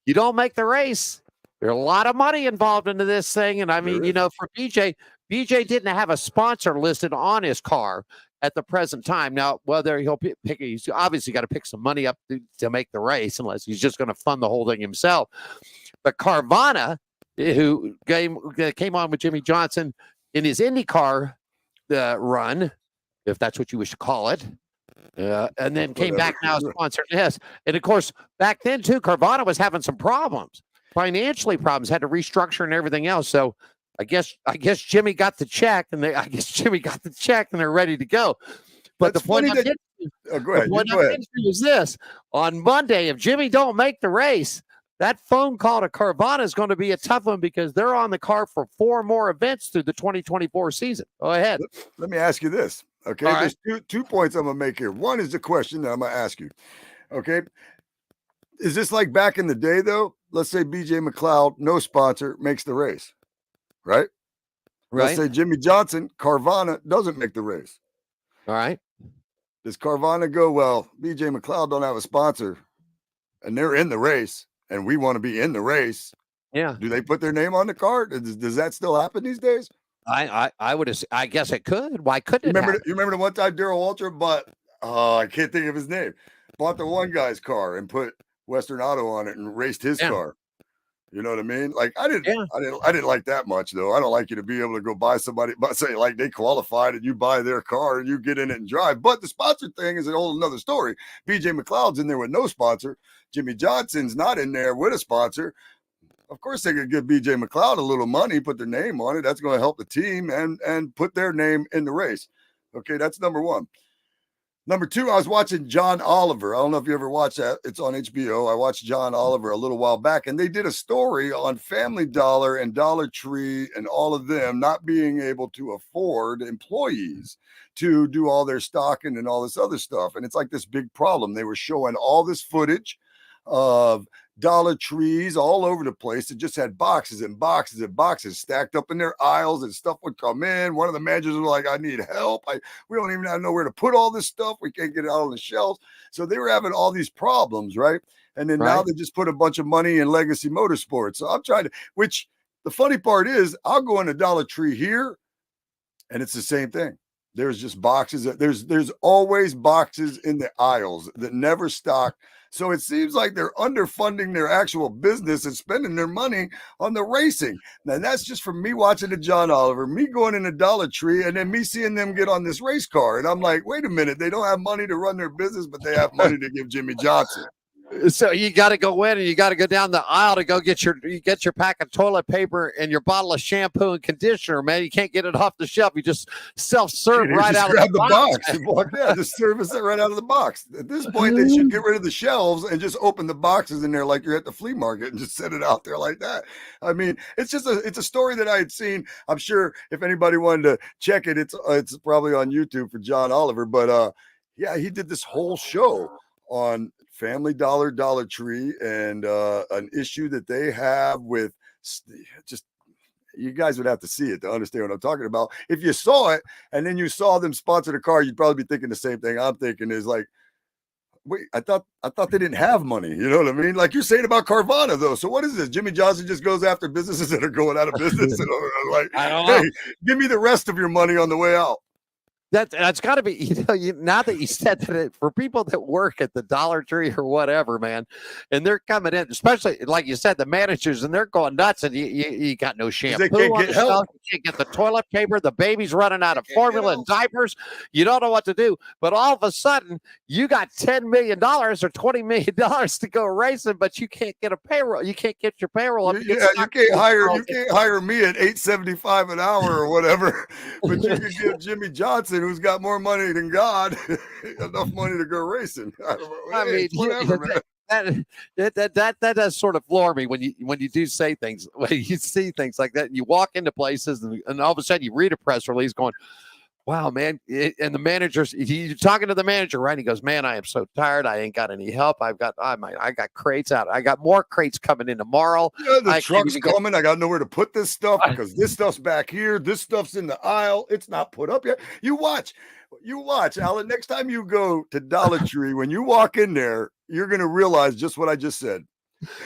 You don't make the race. There's a lot of money involved into this thing, and I mean, for BJ didn't have a sponsor listed on his car at the present time. Now, whether he'll pick, he's obviously got to pick some money up to make the race, unless he's just going to fund the whole thing himself. But Carvana, who came on with Jimmy Johnson in his IndyCar run, if that's what you wish to call it, and then came back now sponsored this. And of course, back then too, Carvana was having some problems, financially problems, had to restructure and everything else. So I guess Jimmy got the check, and they're ready to go. But That's the point I'm getting to is this: on Monday, if Jimmy don't make the race, that phone call to Carvana is going to be a tough one because they're on the car for 4 more events through the 2024 season. Go ahead. Let me ask you this. Okay. All There's two points I'm going to make here. One is the question that I'm going to ask you. Okay. Is this like back in the day, though? Let's say BJ McLeod, no sponsor, makes the race. Right? Let's say Jimmy Johnson, Carvana, doesn't make the race. All right. Does Carvana go, well, BJ McLeod don't have a sponsor, and they're in the race, and we want to be in the race? Yeah. Do they put their name on the card? Does that still happen these days? I guess it could. Why couldn't it? You remember the one time Darrell Walter bought, I can't think of his name, bought the one guy's car and put Western Auto on it and raced his car. You know what I mean? Like I didn't like that much though. I don't like you to be able to go buy somebody, but say like they qualified and you buy their car and you get in it and drive. But the sponsor thing is a whole another story. BJ McLeod's in there with no sponsor. Jimmy Johnson's not in there with a sponsor. Of course, they could give BJ McLeod a little money, put their name on it. That's going to help the team and put their name in the race. Okay, that's number one. Number two, I was watching John Oliver. I don't know if you ever watched that. It's on HBO. I watched John Oliver a little while back, and they did a story on Family Dollar and Dollar Tree and all of them not being able to afford employees to do all their stocking and all this other stuff. And it's like this big problem. They were showing all this footage of Dollar Trees all over the place. It just had boxes and boxes and boxes stacked up in their aisles, and stuff would come in. One of the managers was like, I need help. We don't even know where to put all this stuff. We can't get it out on the shelves. So they were having all these problems, right? And then now they just put a bunch of money in Legacy Motorsports. So I'm trying to, which the funny part is, I'll go into Dollar Tree here and it's the same thing. There's just boxes. There's always boxes in the aisles that never stock. So it seems like they're underfunding their actual business and spending their money on the racing. Now, that's just from me watching the John Oliver, me going in the Dollar Tree, and then me seeing them get on this race car. And I'm like, wait a minute, they don't have money to run their business, but they have money to give Jimmy Johnson. So you got to go in and you got to go down the aisle to go get your pack of toilet paper and your bottle of shampoo and conditioner, man. You can't get it off the shelf. You just self-serve right out of the box. Yeah, just service it right out of the box. At this point, they should get rid of the shelves and just open the boxes in there like you're at the flea market and just set it out there like that. I mean, it's a story that I had seen. I'm sure if anybody wanted to check it, it's probably on YouTube for John Oliver. But yeah, he did this whole show on Family Dollar, Dollar Tree, and an issue that they have with just, you guys would have to see it to understand what I'm talking about. If you saw it and then you saw them sponsor the car, you'd probably be thinking the same thing I'm thinking is like, wait, I thought they didn't have money. You know what I mean? Like you're saying about Carvana though. So what is this? Jimmy Johnson just goes after businesses that are going out of business and like, I don't know. Hey, give me the rest of your money on the way out. That's got to be, now that you said that, for people that work at the Dollar Tree or whatever, man, and they're coming in, especially like you said, the managers, and they're going nuts, and you got no shampoo on the shelf, you can't get the toilet paper, the baby's running out of formula and diapers, you don't know what to do, but all of a sudden, you got $10 million or $20 million to go racing, but you can't get a payroll, you can't get your payroll up. Yeah, you can't hire me at $8.75 an hour or whatever, but you can give Jimmy Johnson, who's got more money than God, enough money to go racing. I mean, whatever, man. That does sort of floor me when you do say things, when you see things like that, and you walk into places, and all of a sudden you read a press release going, wow, man. And the manager's, you're talking to the manager, right? He goes, man, I am so tired. I ain't got any help. I got crates out. I got more crates coming in tomorrow. Yeah, the truck's coming. I got nowhere to put this stuff because this stuff's back here. This stuff's in the aisle. It's not put up yet. You watch, Alan. Next time you go to Dollar Tree, when you walk in there, you're going to realize just what I just said,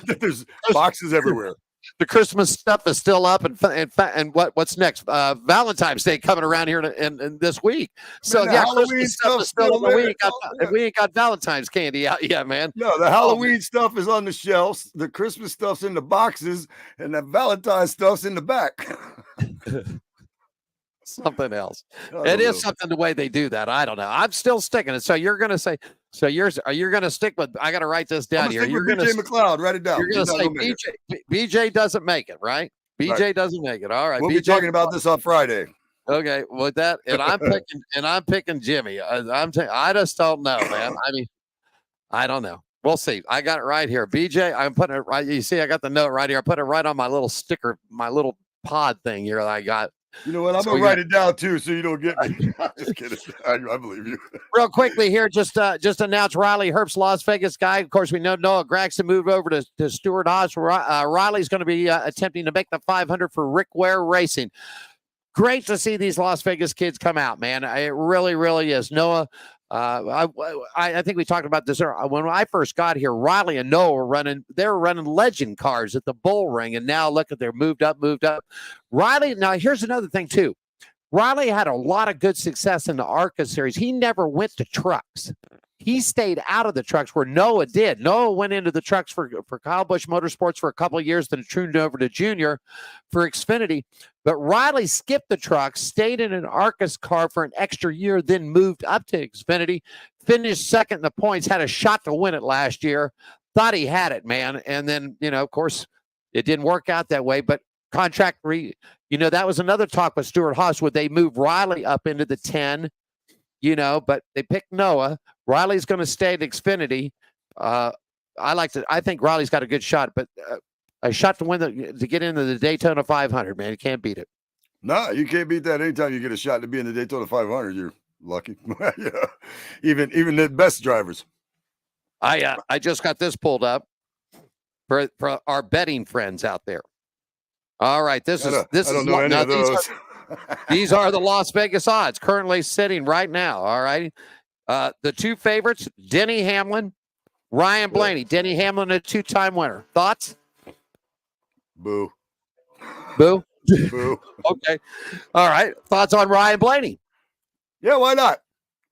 that there's boxes everywhere. The Christmas stuff is still up, and what's next? Valentine's Day coming around here in this week. So man, yeah, Christmas stuff is still in the week. We ain't got Valentine's candy out yet, man. No, the Halloween stuff is on the shelves. The Christmas stuff's in the boxes, and the Valentine's stuff's in the back. Something else. It is something the way they do that. I don't know. I'm still sticking it. So you're going to say, you're going to stick with, I got to write this down here. You're going to BJ McLeod, write it down. You're going to say BJ doesn't make it, right? BJ doesn't make it. All right. We'll be talking about this on Friday. Okay. With that, and I'm picking Jimmy. I just don't know, man. I mean, I don't know. We'll see. I got it right here. BJ, I'm putting it right. You see, I got the note right here. I put it right on my little sticker, my little pod thing here that I got. You know what? I'm gonna write it down too, so you don't get me. I'm just kidding. I believe you. Real quickly here, just announced Riley Herbst, Las Vegas guy. Of course, we know Noah Gragson moved over to Stuart Haas. Riley's going to be attempting to make the 500 for Rick Ware Racing. Great to see these Las Vegas kids come out, man. It really, really is. Noah, I think we talked about this when I first got here. Riley and Noah were running legend cars at the Bull Ring, and now look at they're moved up. Riley, now here's another thing too. Riley had a lot of good success in the ARCA series. He never went to trucks. He stayed out of the trucks where Noah did. Noah went into the trucks for Kyle Busch Motorsports for a couple of years, then tuned over to Junior for Xfinity. But Riley skipped the trucks, stayed in an Arcus car for an extra year, then moved up to Xfinity, finished second in the points, had a shot to win it last year, thought he had it, man. And then, of course, it didn't work out that way. But contract, that was another talk with Stuart Haas. Would they move Riley up into the 10? But they picked Noah. Riley's going to stay at Xfinity. I think Riley's got a good shot, but a shot to win to get into the Daytona 500, man. You can't beat it. No, you can't beat that. Anytime you get a shot to be in the Daytona 500, you're lucky. Yeah. Even the best drivers. I just got this pulled up for our betting friends out there. All right, this is know any of those. These are the Las Vegas odds currently sitting right now. All right. The two favorites, Denny Hamlin, Ryan Blaney. Denny Hamlin, a two-time winner. Thoughts? Boo. Boo? Boo. Okay. All right. Thoughts on Ryan Blaney? Yeah, why not?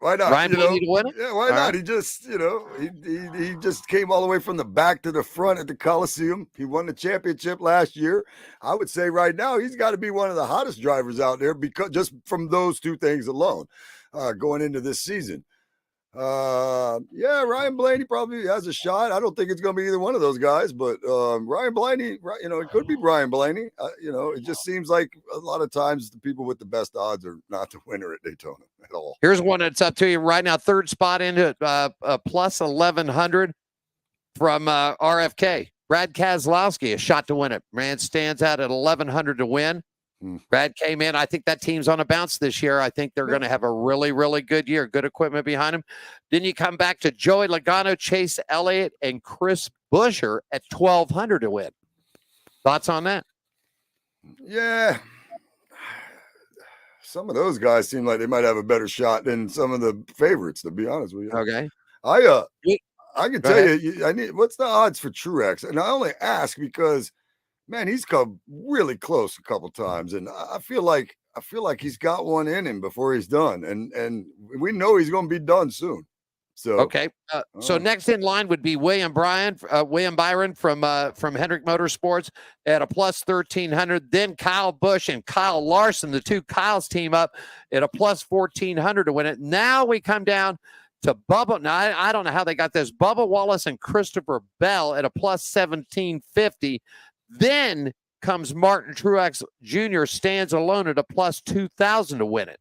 Why not? Ryan Blaney to win it? Yeah, why not? Right. He just, he just came all the way from the back to the front at the Coliseum. He won the championship last year. I would say right now he's got to be one of the hottest drivers out there because just from those two things alone, going into this season. Yeah, Ryan Blaney probably has a shot. I don't think it's going to be either one of those guys, but Ryan Blaney, it could be Brian Blaney. It just seems like a lot of times the people with the best odds are not the winner at Daytona at all. Here's one that's up to you right now. Third spot into plus 1,100 from RFK. Brad Keselowski, a shot to win it. Man stands out at 1,100 to win. Brad came in. I think that team's on a bounce this year. I think they're going to have a really, really good year. Good equipment behind them. Then you come back to Joey Logano, Chase Elliott, and Chris Buescher at 1,200 to win. Thoughts on that? Yeah. Some of those guys seem like they might have a better shot than some of the favorites, to be honest with you. Okay. I can tell you, what's the odds for Truex? And I only ask because, man, he's come really close a couple times, and I feel like he's got one in him before he's done, and we know he's going to be done soon. So okay, so next in line would be William Byron from Hendrick Motorsports at a plus 1,300. Then Kyle Busch and Kyle Larson, the two Kyles team up at a plus 1,400 to win it. Now we come down to Bubba. Now I don't know how they got this. Bubba Wallace and Christopher Bell at a plus 1,750. Then comes Martin Truex Jr. stands alone at a plus 2,000 to win it.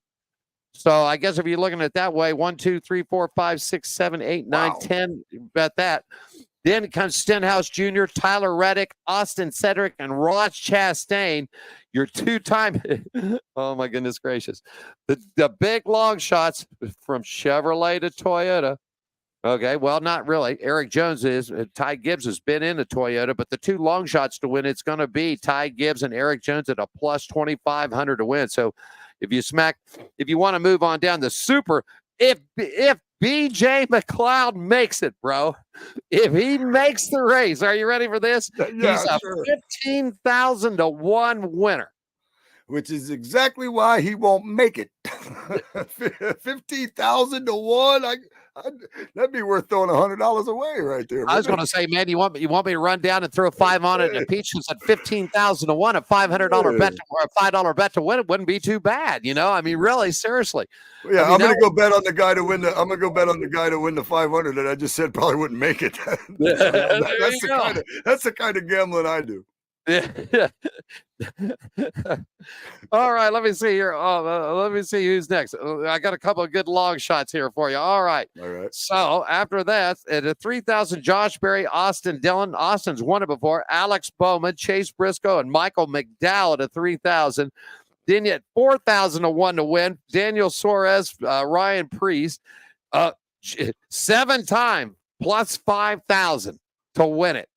So I guess if you're looking at it that way, 1, 2, 3, 4, 5, 6, 7, 8, 9, 10, bet that. Then comes Stenhouse Jr., Tyler Reddick, Austin Cedric, and Ross Chastain. Your two-time, oh my goodness gracious, the big long shots from Chevrolet to Toyota. Okay, well, not really. Eric Jones is. Ty Gibbs has been in the Toyota, but the two long shots to win, it's going to be Ty Gibbs and Eric Jones at a plus 2,500 to win. So if you want to move on down the super, if BJ McLeod makes it, bro, if he makes the race, are you ready for this? Yeah, he's a 15,000 to 1 winner. Which is exactly why he won't make it. 15,000 to 1. That'd be worth throwing $100 away right there. I was going to say, man, you want me to run down and throw 5 on it? And Peach at 15,000 to 1, a $500 bet or a $5 bet to win it wouldn't be too bad. I mean, really, seriously. Yeah, I'm going to go bet on the guy to win I'm going to go bet on the guy to win the 500 that I just said probably wouldn't make it. That's the kind of gambling I do. Yeah. All right, let me see here. Let me see who's next. I got a couple of good long shots here for you. All right. So after that, at a 3,000, Josh Berry, Austin Dillon. Austin's won it before. Alex Bowman, Chase Briscoe, and Michael McDowell at a 3,000. Then you had 4,000 to 1 to win. Daniel Suarez, Ryan Priest, 7-time plus 5,000 to win it.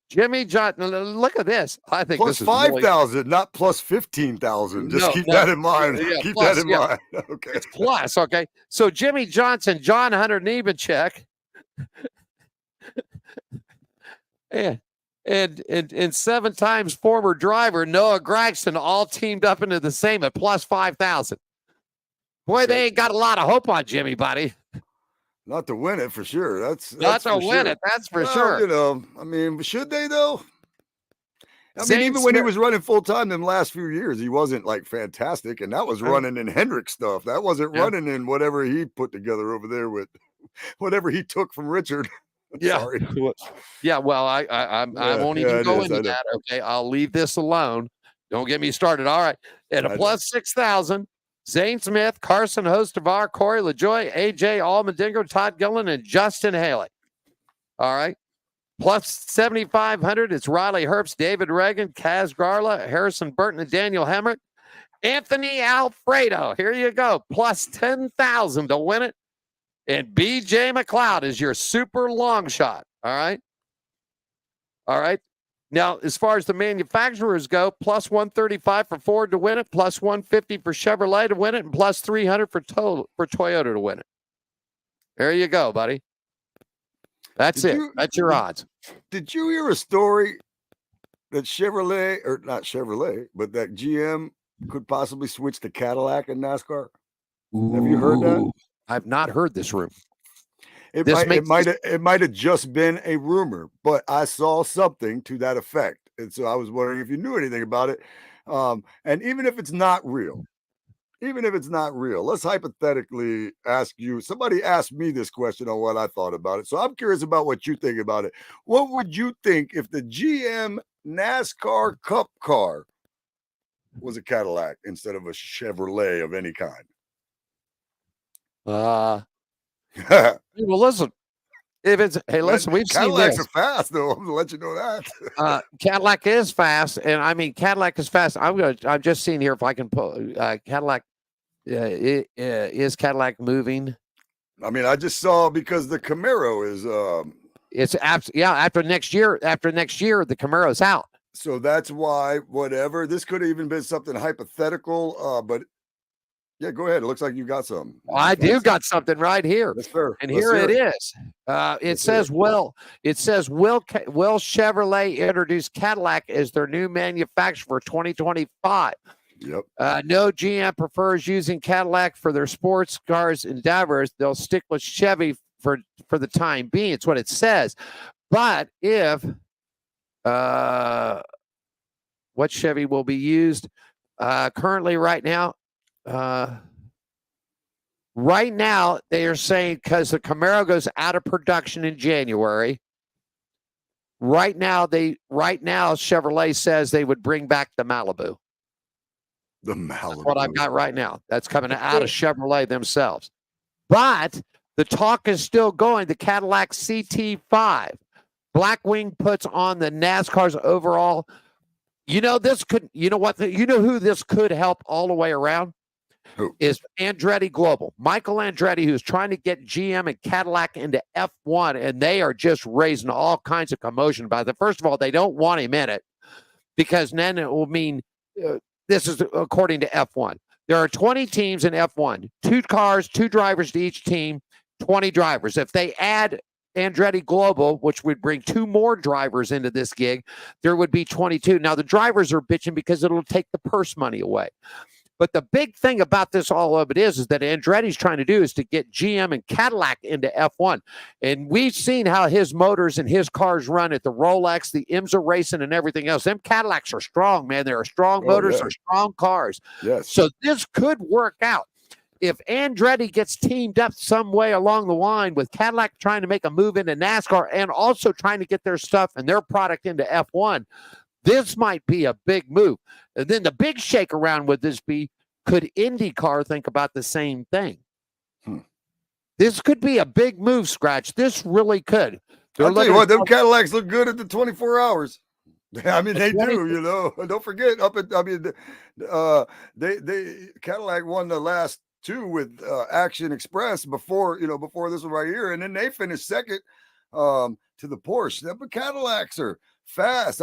Jimmy Johnson, look at this. I think plus this is 5,000, really... not plus 15,000. Just keep that in mind. Yeah, keep plus, that in mind. Okay. It's plus, okay. So Jimmy Johnson, John Hunter Nemechek, and 7 times former driver Noah Gragson all teamed up into the same at plus 5,000. Boy, they ain't got a lot of hope on Jimmy, buddy. Not to win it for sure. That's not to win it. That's for sure. I mean, should they though? I mean, even when he was running full time them last few years, he wasn't like fantastic, and that was running in Hendrick stuff. That wasn't running in whatever he put together over there with whatever he took from Richard. Sorry. Yeah. Well, I won't even go into that. Okay, I'll leave this alone. Don't get me started. All right, at a plus 6,000. Zane Smith, Carson Hostevar, Corey LaJoie, AJ Allmendinger, Todd Gillen, and Justin Haley. All right. Plus 7,500, it's Riley Herbst, David Reagan, Kaz Garla, Harrison Burton, and Daniel Hemrick. Anthony Alfredo, here you go. Plus 10,000 to win it. And BJ McLeod is your super long shot. All right. All right. Now, as far as the manufacturers go, plus 135 for Ford to win it, plus 150 for Chevrolet to win it, and plus 300 for Toyota to win it. There you go, buddy. That's That's your odds. Did you hear a story that Chevrolet, or not Chevrolet, but that GM could possibly switch to Cadillac in NASCAR? Ooh, have you heard that? I've not heard this rumor. It might have just been a rumor, but I saw something to that effect. And so I was wondering if you knew anything about it. And even if it's not real, even if it's not real, let's hypothetically ask you. Somebody asked me this question on what I thought about it. So I'm curious about what you think about it. What would you think if the GM NASCAR Cup car was a Cadillac instead of a Chevrolet of any kind? Well, listen. If it's listen, we've Cadillacs seen are fast though. I'm gonna let you know that. Cadillac is fast, and I mean Cadillac is fast. I'm just seeing here if I can pull Cadillac. Is Cadillac moving? I mean, I just saw because the Camaro is. It's after next year. After next year, the Camaro's out. So that's why whatever. This could have even been something hypothetical. But yeah, go ahead. It looks like you got something. I do got something right here. Yes, sir. And here it is. It says, will Chevrolet introduce Cadillac as their new manufacturer for 2025? Yep. No, GM prefers using Cadillac for their sports cars endeavors. They'll stick with Chevy for the time being. It's what it says. But if what Chevy will be used currently right now, they are saying because the Camaro goes out of production in January. Right now, Chevrolet says they would bring back the Malibu. The Malibu. That's what I've got right now. That's coming out of Chevrolet themselves. But the talk is still going. The Cadillac CT5. Blackwing puts on the NASCAR's overall. You know who this could help all the way around? Who? Is Andretti Global. Michael Andretti, who's trying to get GM and Cadillac into F1, and they are just raising all kinds of commotion about it. First of all, they don't want him in it because then it will mean this is according to F1. There are 20 teams in F1, 2 cars, 2 drivers to each team, 20 drivers. If they add Andretti Global, which would bring 2 more drivers into this gig, there would be 22. Now, the drivers are bitching because it'll take the purse money away. But the big thing about this, all of it is that Andretti's trying to do is to get GM and Cadillac into F1. And we've seen how his motors and his cars run at the Rolex, the IMSA racing, and everything else. Them Cadillacs are strong, man. They're strong motors, they're strong cars. Yes. So this could work out. If Andretti gets teamed up some way along the line with Cadillac trying to make a move into NASCAR and also trying to get their stuff and their product into F1, this might be a big move. And then the big shake around would this be, could IndyCar think about the same thing? This could be a big move, Skratch. This really could. I'll tell you what, them Cadillacs look good at the 24 hours. I mean, they do, you know. Don't forget, Cadillac won the last 2 with Action Express before this one right here. And then they finished second to the Porsche. The Cadillacs are fast.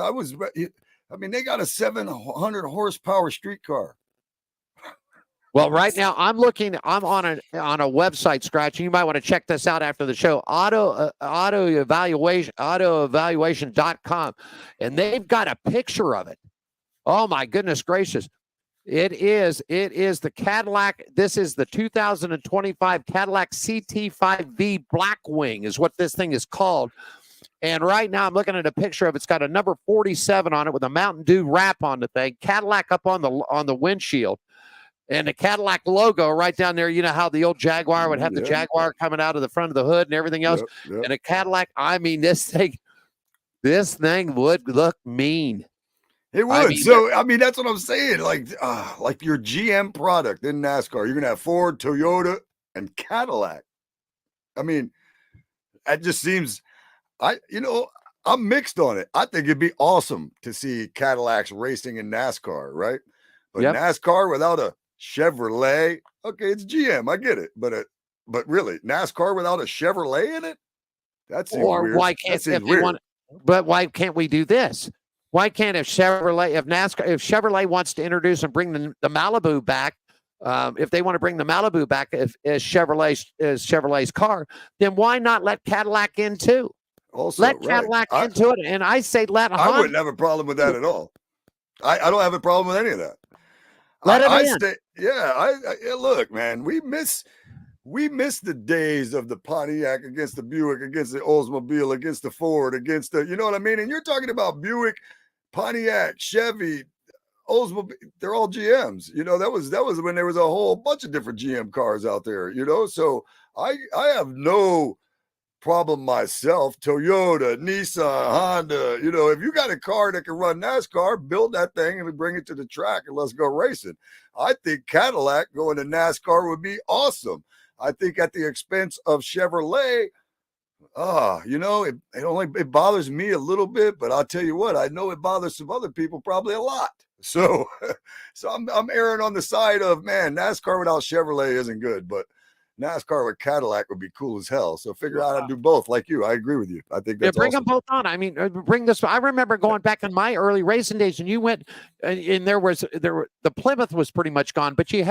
They got a 700 horsepower street car. Well, right now I'm on a website, Skratch. You might want to check this out after the show. Autoevaluation.com, and they've got a picture of it. Oh my goodness gracious. It is the Cadillac. This is the 2025 Cadillac CT5V Blackwing is what this thing is called. And right now I'm looking at a picture of it. It's got a number 47 on it with a Mountain Dew wrap on the thing. Cadillac up on the windshield. And the Cadillac logo right down there. You know how the old Jaguar would have the Jaguar coming out of the front of the hood and everything else. Yep. And a Cadillac, I mean, this thing would look mean. It would. That's what I'm saying. Like your GM product in NASCAR, you're gonna have Ford, Toyota, and Cadillac. I mean, that just seems. I'm mixed on it. I think it'd be awesome to see Cadillacs racing in NASCAR, right? But NASCAR without a Chevrolet, okay, it's GM. I get it, but really, NASCAR without a Chevrolet in it? That seems weird. Why can't why can't we do this? Why can't if Chevrolet wants to introduce and bring the Malibu back, if they want to bring the Malibu back as Chevrolet's car, then why not let Cadillac in too? Also, let Cadillac into it, and I say let Honda. I wouldn't have a problem with that at all. I don't have a problem with any of that. Let it in. Look, man, we miss the days of the Pontiac against the Buick, against the Oldsmobile, against the Ford, against the, you know what I mean? And you're talking about Buick, Pontiac, Chevy, Oldsmobile, they're all GMs. You know, that was when there was a whole bunch of different GM cars out there, you know. So I have no problem myself. Toyota, Nissan, Honda, you know, if you got a car that can run NASCAR, build that thing and bring it to the track and let's go racing. I think Cadillac going to NASCAR would be awesome. I think at the expense of Chevrolet, you know, it bothers me a little bit, but I'll tell you what, I know it bothers some other people probably a lot. So, I'm erring on the side of, man, NASCAR without Chevrolet isn't good, but NASCAR with Cadillac would be cool as hell. So figure out how to do both, like you. I agree with you. I think that's bring awesome. them both on. I mean, bring this. I remember going back in my early racing days, and you went, and the Plymouth was pretty much gone, but you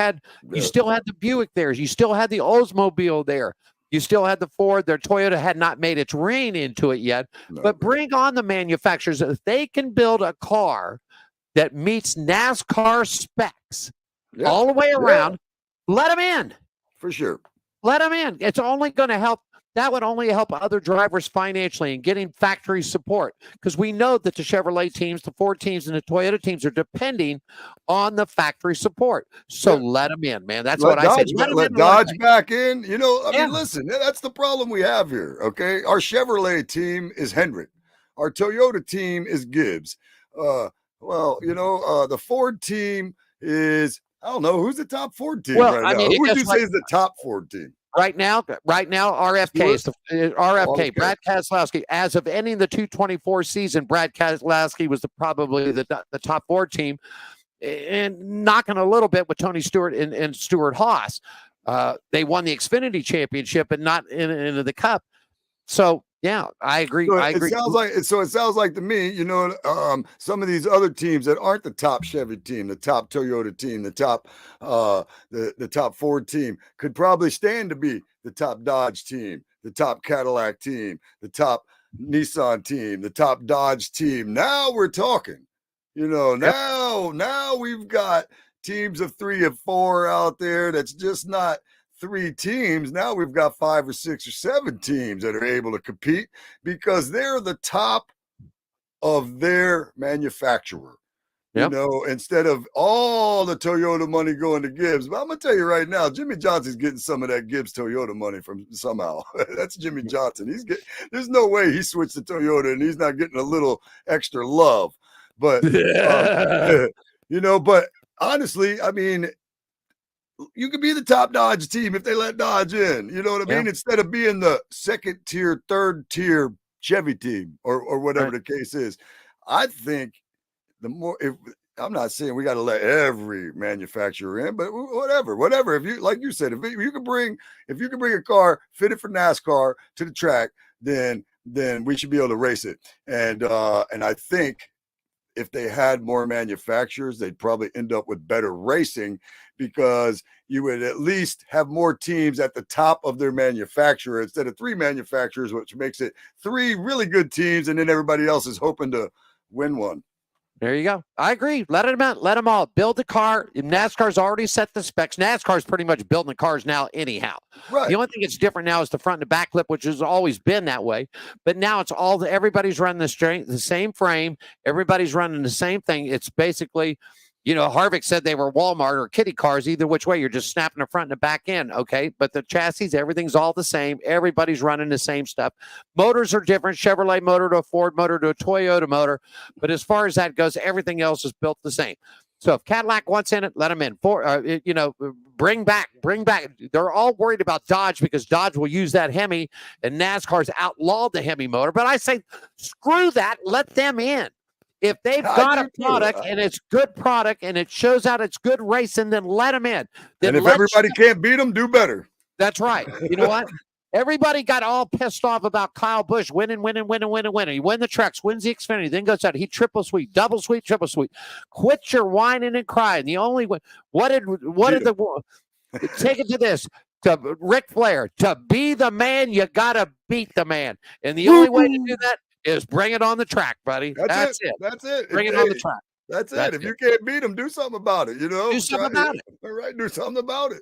still had the Buick there. You still had the Oldsmobile there. You still had the Ford. Their Toyota had not made its reign into it yet. No, but bring on the manufacturers. If they can build a car that meets NASCAR specs all the way around, let them in. For sure. Let them in. It's only going to help. That would only help other drivers financially and getting factory support, because we know that the Chevrolet teams, the Ford teams, and the Toyota teams are depending on the factory support. So let them in, man. That's what I said. Let Dodge back in. You know, I mean, listen, that's the problem we have here, okay? Our Chevrolet team is Hendrick. Our Toyota team is Gibbs. Well, you know, the Ford team is, I don't know, who's the top Ford team right now? Who would you say is the top Ford team? Right now, RFK is RFK. Brad Keselowski. As of ending the 224 season, Brad Keselowski was probably the top Ford team, and knocking a little bit with Tony Stewart and Stuart Haas. They won the Xfinity Championship, but not in the Cup. So yeah, I agree. So I agree. It sounds like to me, you know, some of these other teams that aren't the top Chevy team, the top Toyota team, the top the top Ford team could probably stand to be the top Dodge team, the top Cadillac team, the top Nissan team, the top Dodge team. Now we're talking. You know, now we've got teams of 3 or 4 out there. That's just not 3 teams. Now we've got 5 or 6 or 7 teams that are able to compete because they're the top of their manufacturer. You know, instead of all the Toyota money going to Gibbs. But I'm gonna tell you right now, Jimmy Johnson's getting some of that Gibbs Toyota money from somehow. That's Jimmy Johnson. There's no way he switched to Toyota and he's not getting a little extra love. But you know, but honestly, I mean, you could be the top Dodge team if they let Dodge in. You know what I mean? Instead of being the 2nd tier, 3rd tier Chevy team or whatever the case is. I think the more, I'm not saying we got to let every manufacturer in, but whatever. If you, like you said, if you could bring a car fitted for NASCAR to the track, then we should be able to race it. And I think if they had more manufacturers, they'd probably end up with better racing because you would at least have more teams at the top of their manufacturer instead of 3 manufacturers, which makes it 3 really good teams. And then everybody else is hoping to win one. There you go. I agree. Let them out. Let them all build the car. NASCAR's already set the specs. NASCAR's pretty much building the cars now anyhow. Right. The only thing that's different now is the front and back clip, which has always been that way. But now it's everybody's running the same frame. Everybody's running the same thing. It's basically, you know, Harvick said they were Walmart or kitty cars. Either which way, you're just snapping the front and the back end. Okay. But the chassis, everything's all the same. Everybody's running the same stuff. Motors are different. Chevrolet motor to a Ford motor to a Toyota motor. But as far as that goes, everything else is built the same. So if Cadillac wants in it, let them in. You know, bring back. They're all worried about Dodge because Dodge will use that Hemi and NASCAR's outlawed the Hemi motor. But I say, screw that. Let them in. If they've got a product and it's good product and it shows out it's good racing, then let them in. Then and if everybody can't beat them, do better. That's right. You know what? Everybody got all pissed off about Kyle Busch winning. He win the trucks, wins the Xfinity, then goes out. He triple sweep, double sweep, triple sweep. Quit your whining and crying. The only way, take it to this. To Ric Flair, to be the man, you got to beat the man. And the only way to do that is bring it on the track, buddy. That's it. That's it. Bring it on the track. That's it. If you can't beat them, do something about it. You know, do something about it. All right, do something about it.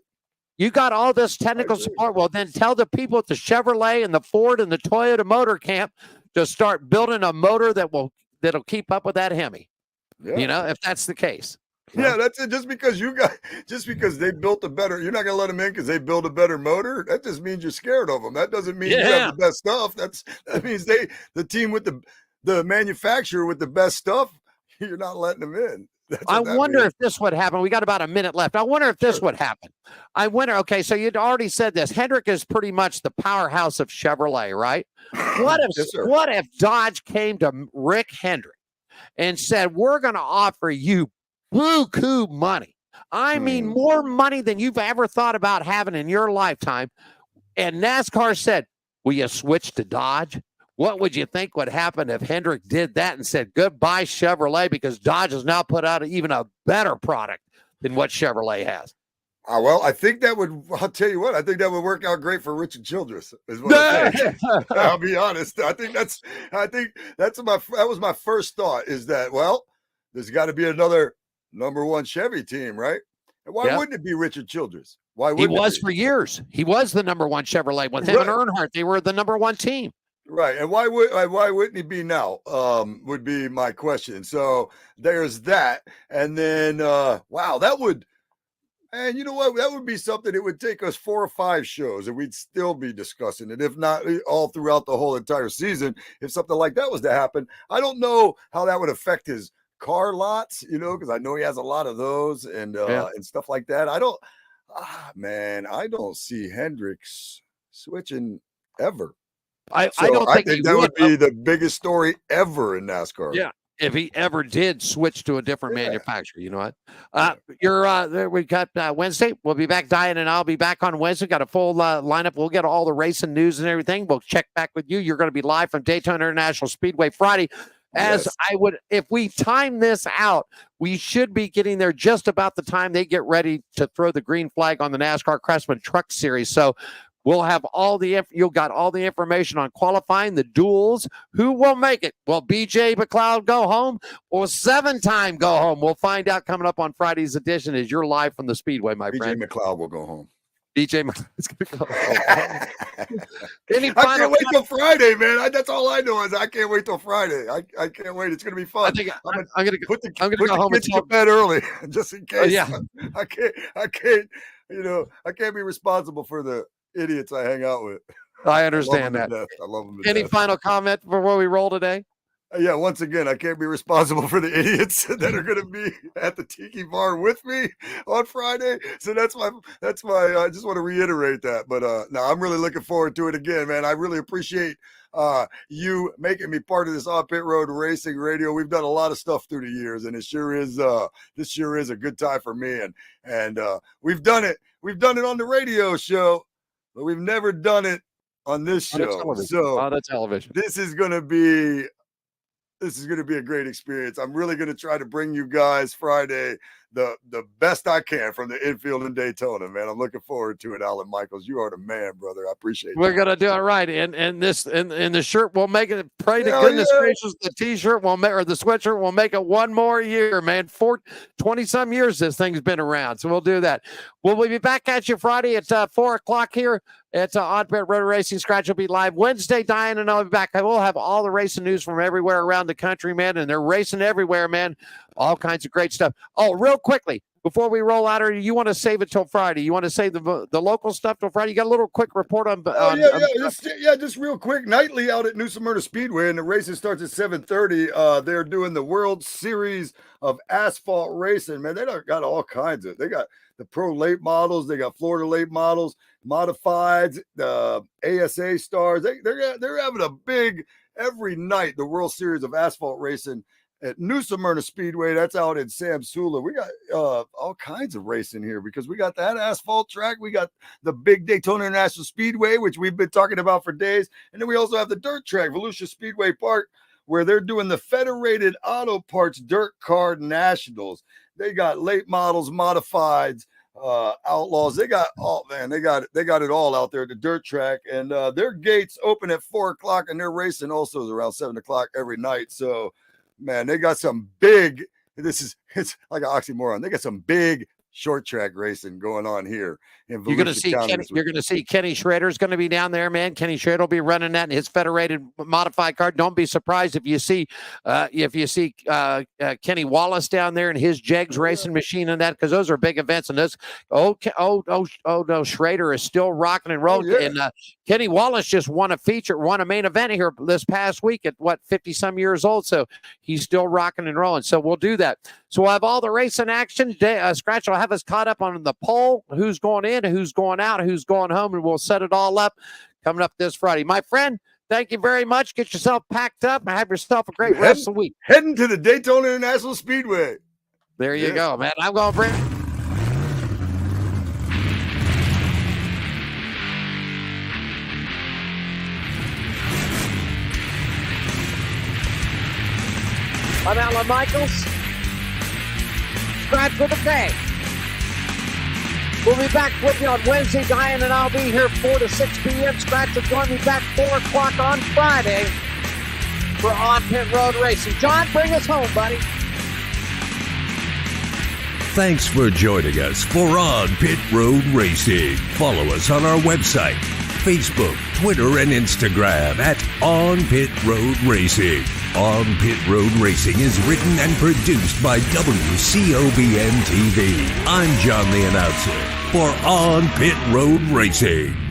You got all this technical support. Well, then tell the people at the Chevrolet and the Ford and the Toyota motor camp to start building a motor that'll keep up with that Hemi. Yeah. You know, if that's the case. Yeah, that's it. Just because they built a better, you're not gonna let them in because they built a better motor. That just means you're scared of them. That doesn't mean you have the best stuff. That means the team with the manufacturer with the best stuff, you're not letting them in. I wonder if this would happen. We got about a minute left. I wonder if this would happen. I wonder. Okay, so you'd already said this. Hendrick is pretty much the powerhouse of Chevrolet, right? What if Dodge came to Rick Hendrick and said, "We're going to offer you buku money. I mean, more money than you've ever thought about having in your lifetime." And NASCAR said, "Will you switch to Dodge?" What would you think would happen if Hendrick did that and said goodbye Chevrolet, because Dodge has now put out even a better product than what Chevrolet has? Well, I think that would. I'll tell you what. I think that would work out great for Richard Childress. Is what I think. I'll be honest. I think that was my first thought. Is that, well, there's got to be another number one Chevy team, right? And why wouldn't it be Richard Childress? Why wouldn't he was for years? He was the number one Chevrolet with him and Earnhardt. They were the number one team. Right. And why wouldn't he be now? Would be my question. So there's that. And then wow, that would, and you know what? That would be something. It would take us 4 or 5 shows and we'd still be discussing it, if not all throughout the whole entire season. If something like that was to happen, I don't know how that would affect his car lots, because I know he has a lot of those and stuff like that. I don't see Hendricks switching ever. I don't think that would be the biggest story ever in NASCAR. Yeah, if he ever did switch to a different manufacturer, you know what? There. We got Wednesday. We'll be back. Diane and I'll be back on Wednesday. Got a full lineup. We'll get all the racing news and everything. We'll check back with you. You're going to be live from Daytona International Speedway Friday. If we time this out, we should be getting there just about the time they get ready to throw the green flag on the NASCAR Craftsman Truck Series. So we'll have you'll got all the information on qualifying, the duels, who will make it. Will BJ McLeod go home or 7-time go home? We'll find out coming up on Friday's edition as you're live from the Speedway, my friend. BJ McLeod will go home. BJ McLeod's going to go home. I can't wait till Friday, man. That's all I know is I can't wait till Friday. I can't wait. It's going to be fun. I'm going to go home and to bed early just in case. I can't be responsible for the idiots I hang out with. I understand that. I love them. Any final comment before we roll today? Yeah, once again, I can't be responsible for the idiots that are going to be at the Tiki Bar with me on Friday. So that's my. I just want to reiterate that. But no, I'm really looking forward to it again, man. I really appreciate you making me part of this On Pit Road Racing Radio. We've done a lot of stuff through the years, and it sure is. This sure is a good time for me, and we've done it. We've done it on the radio show, but we've never done it on this show. So on the television, this is going to be a great experience. I'm really going to try to bring you guys Friday the best I can from the infield in Daytona, man. I'm looking forward to it, Alan Michaels. You are the man, brother. I appreciate it. We're going to do it right. And the shirt will make it. Pray to goodness gracious, the T-shirt will make, or the sweatshirt will make it one more year, man. 20-some years this thing's been around. So we'll do that. We'll be back at you Friday at 4 o'clock here. It's On Pit Road Racing. Skratch will be live Wednesday. Diane and I'll be back. We'll have all the racing news from everywhere around the country, man. And they're racing everywhere, man. All kinds of great stuff. Oh, real quickly, before we roll out, or you want to save it till Friday? You want to save the local stuff till Friday? You got a little quick report on? Just real quick. Nightly out at New Smyrna Speedway, and the racing starts at 7:30. They're doing the World Series of Asphalt Racing. Man, they got all kinds of. They got the Pro Late models. They got Florida Late models, modifieds, the ASA stars. They're having a big every night. The World Series of Asphalt Racing at New Smyrna Speedway. That's out in Samsula. We got all kinds of racing here because we got that asphalt track. We got the big Daytona International Speedway, which we've been talking about for days. And then we also have the dirt track, Volusia Speedway Park, where they're doing the Federated Auto Parts Dirt Car Nationals. They got late models, modifieds, outlaws. They got it all out there at the dirt track. And their gates open at 4 o'clock, and their racing also is around 7 o'clock every night. So man, they got some big, it's like an oxymoron. They got some big short track racing going on here in You're going to see Kenny, you're going to see Kenny Schrader's going to be down there, man. Kenny Schrader will be running that in his federated modified car. Don't be surprised if you see Kenny Wallace down there in his Jegs racing machine and that, because those are big events. And those no, Schrader is still rocking and rolling. Oh, yeah. And Kenny Wallace just won a main event here this past week at 50 some years old. So he's still rocking and rolling. So we'll do that. So we'll have all the racing action. Skratch will have us caught up on the poll, who's going in, who's going out, who's going home, and we'll set it all up coming up this Friday. My friend, thank you very much. Get yourself packed up and have yourself a great rest of the week. Heading to the Daytona International Speedway. There you go, man. I'm going to bring... I'm Alan Michaels. Skratch with a K. We'll be back with you on Wednesday. Diane and I'll be here 4 to 6 p.m. Skratch will join me back 4 o'clock on Friday for On Pit Road Racing. John, bring us home, buddy. Thanks for joining us for On Pit Road Racing. Follow us on our website, Facebook, Twitter, and Instagram at On Pit Road Racing. On Pit Road Racing is written and produced by WCOBN TV. I'm John the Announcer for On Pit Road Racing.